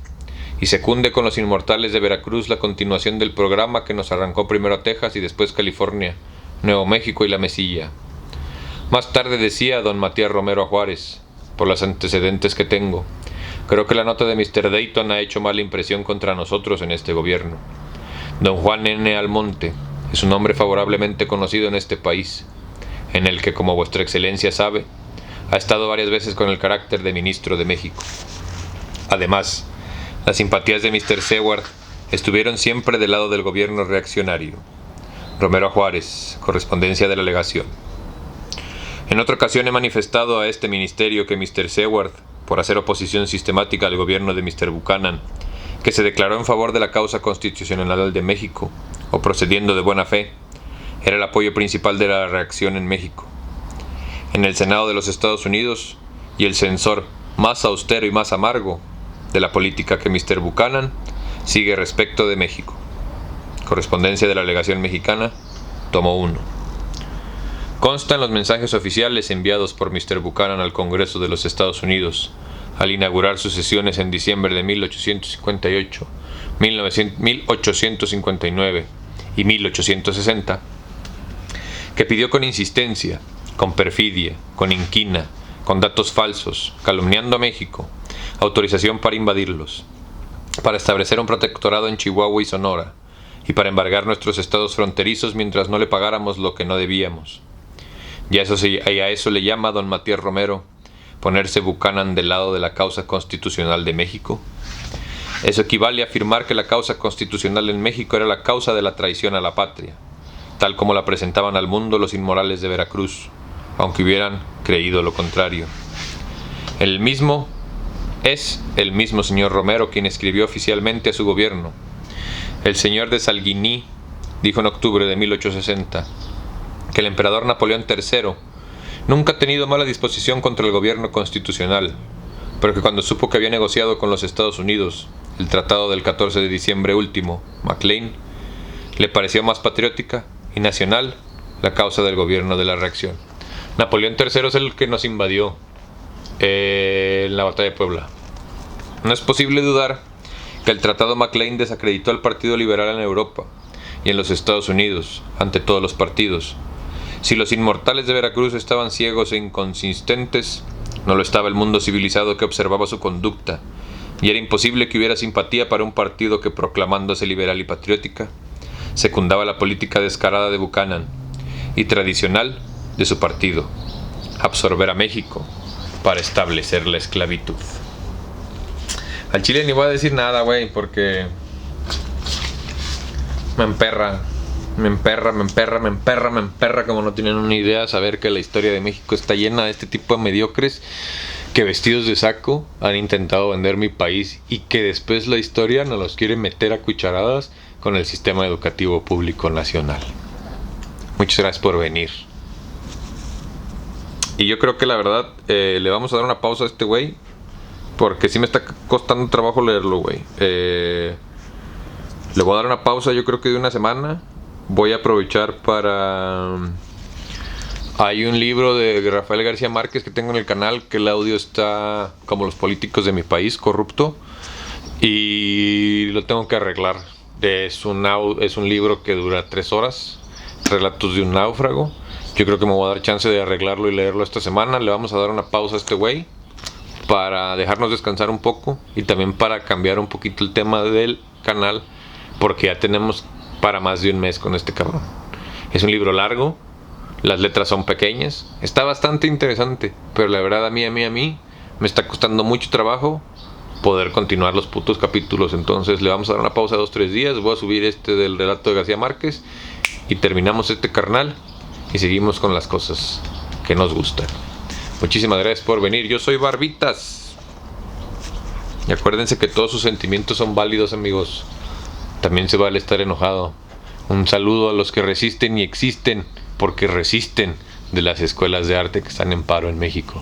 S1: y secunde con los inmortales de Veracruz la continuación del programa que nos arrancó primero a Texas y después California, Nuevo México y la Mesilla. Más tarde decía don Matías Romero a Juárez, por los antecedentes que tengo, creo que la nota de Mr. Dayton ha hecho mala impresión contra nosotros en este gobierno. Don Juan N. Almonte es un hombre favorablemente conocido en este país, en el que, como vuestra excelencia sabe, ha estado varias veces con el carácter de ministro de México. Además, las simpatías de Mr. Seward estuvieron siempre del lado del gobierno reaccionario. Romero a Juárez, correspondencia de la legación. En otra ocasión he manifestado a este ministerio que Mr. Seward, por hacer oposición sistemática al gobierno de Mr. Buchanan, que se declaró en favor de la causa constitucional de México, o procediendo de buena fe, era el apoyo principal de la reacción en México. En el Senado de los Estados Unidos, y el censor más austero y más amargo de la política que Mr. Buchanan sigue respecto de México. Correspondencia de la legación mexicana, tomo 1. Consta en los mensajes oficiales enviados por Mr. Buchanan al Congreso de los Estados Unidos al inaugurar sus sesiones en diciembre de 1858, 1859 y 1860, que pidió con insistencia, con perfidia, con inquina, con datos falsos, calumniando a México, autorización para invadirlos, para establecer un protectorado en Chihuahua y Sonora, y para embargar nuestros estados fronterizos mientras no le pagáramos lo que no debíamos. Y a eso le llama don Matías Romero ponerse Buchanan del lado de la causa constitucional de México. Eso equivale a afirmar que la causa constitucional en México era la causa de la traición a la patria, tal como la presentaban al mundo los inmorales de Veracruz, aunque hubieran creído lo contrario. Es el mismo señor Romero quien escribió oficialmente a su gobierno. El señor de Salguiní dijo en octubre de 1860 que el emperador Napoleón III nunca ha tenido mala disposición contra el gobierno constitucional, pero que cuando supo que había negociado con los Estados Unidos el tratado del 14 de diciembre último, McLean, le pareció más patriótica y nacional la causa del gobierno de la reacción. Napoleón III es el que nos invadió en la batalla de Puebla. No es posible dudar que el tratado McLean desacreditó al Partido Liberal en Europa y en los Estados Unidos ante todos los partidos. Si los inmortales de Veracruz estaban ciegos e inconsistentes, no lo estaba el mundo civilizado que observaba su conducta, y era imposible que hubiera simpatía para un partido que, proclamándose liberal y patriótica, secundaba la política descarada de Buchanan y tradicional de su partido, absorber a México para establecer la esclavitud. Al chile ni voy a decir nada, güey, porque me emperra como no tienen una idea saber que la historia de México está llena de este tipo de mediocres que vestidos de saco han intentado vender mi país y que después la historia nos los quiere meter a cucharadas con el sistema educativo público nacional. Muchas gracias por venir. Y yo creo que la verdad le vamos a dar una pausa a este güey, porque sí me está costando trabajo leerlo, güey. Le voy a dar una pausa, yo creo que de una semana, voy a aprovechar para... Hay un libro de Rafael García Márquez que tengo en el canal, que el audio está como los políticos de mi país, corrupto, y lo tengo que arreglar. Es un libro que dura 3 horas, Relatos de un náufrago. Yo creo que me voy a dar chance de arreglarlo y leerlo esta semana. Le vamos a dar una pausa a este güey para dejarnos descansar un poco y también para cambiar un poquito el tema del canal, porque ya tenemos para más de un mes con este cabrón. Es un libro largo, las letras son pequeñas, está bastante interesante, pero la verdad a mí me está costando mucho trabajo poder continuar los putos capítulos. Entonces le vamos a dar una pausa de 2-3 días. Voy a subir este del relato de García Márquez y terminamos este carnal y seguimos con las cosas que nos gustan. Muchísimas gracias por venir. Yo soy Barbitas. Y acuérdense que todos sus sentimientos son válidos, amigos. También se vale estar enojado. Un saludo a los que resisten y existen porque resisten, de las escuelas de arte que están en paro en México.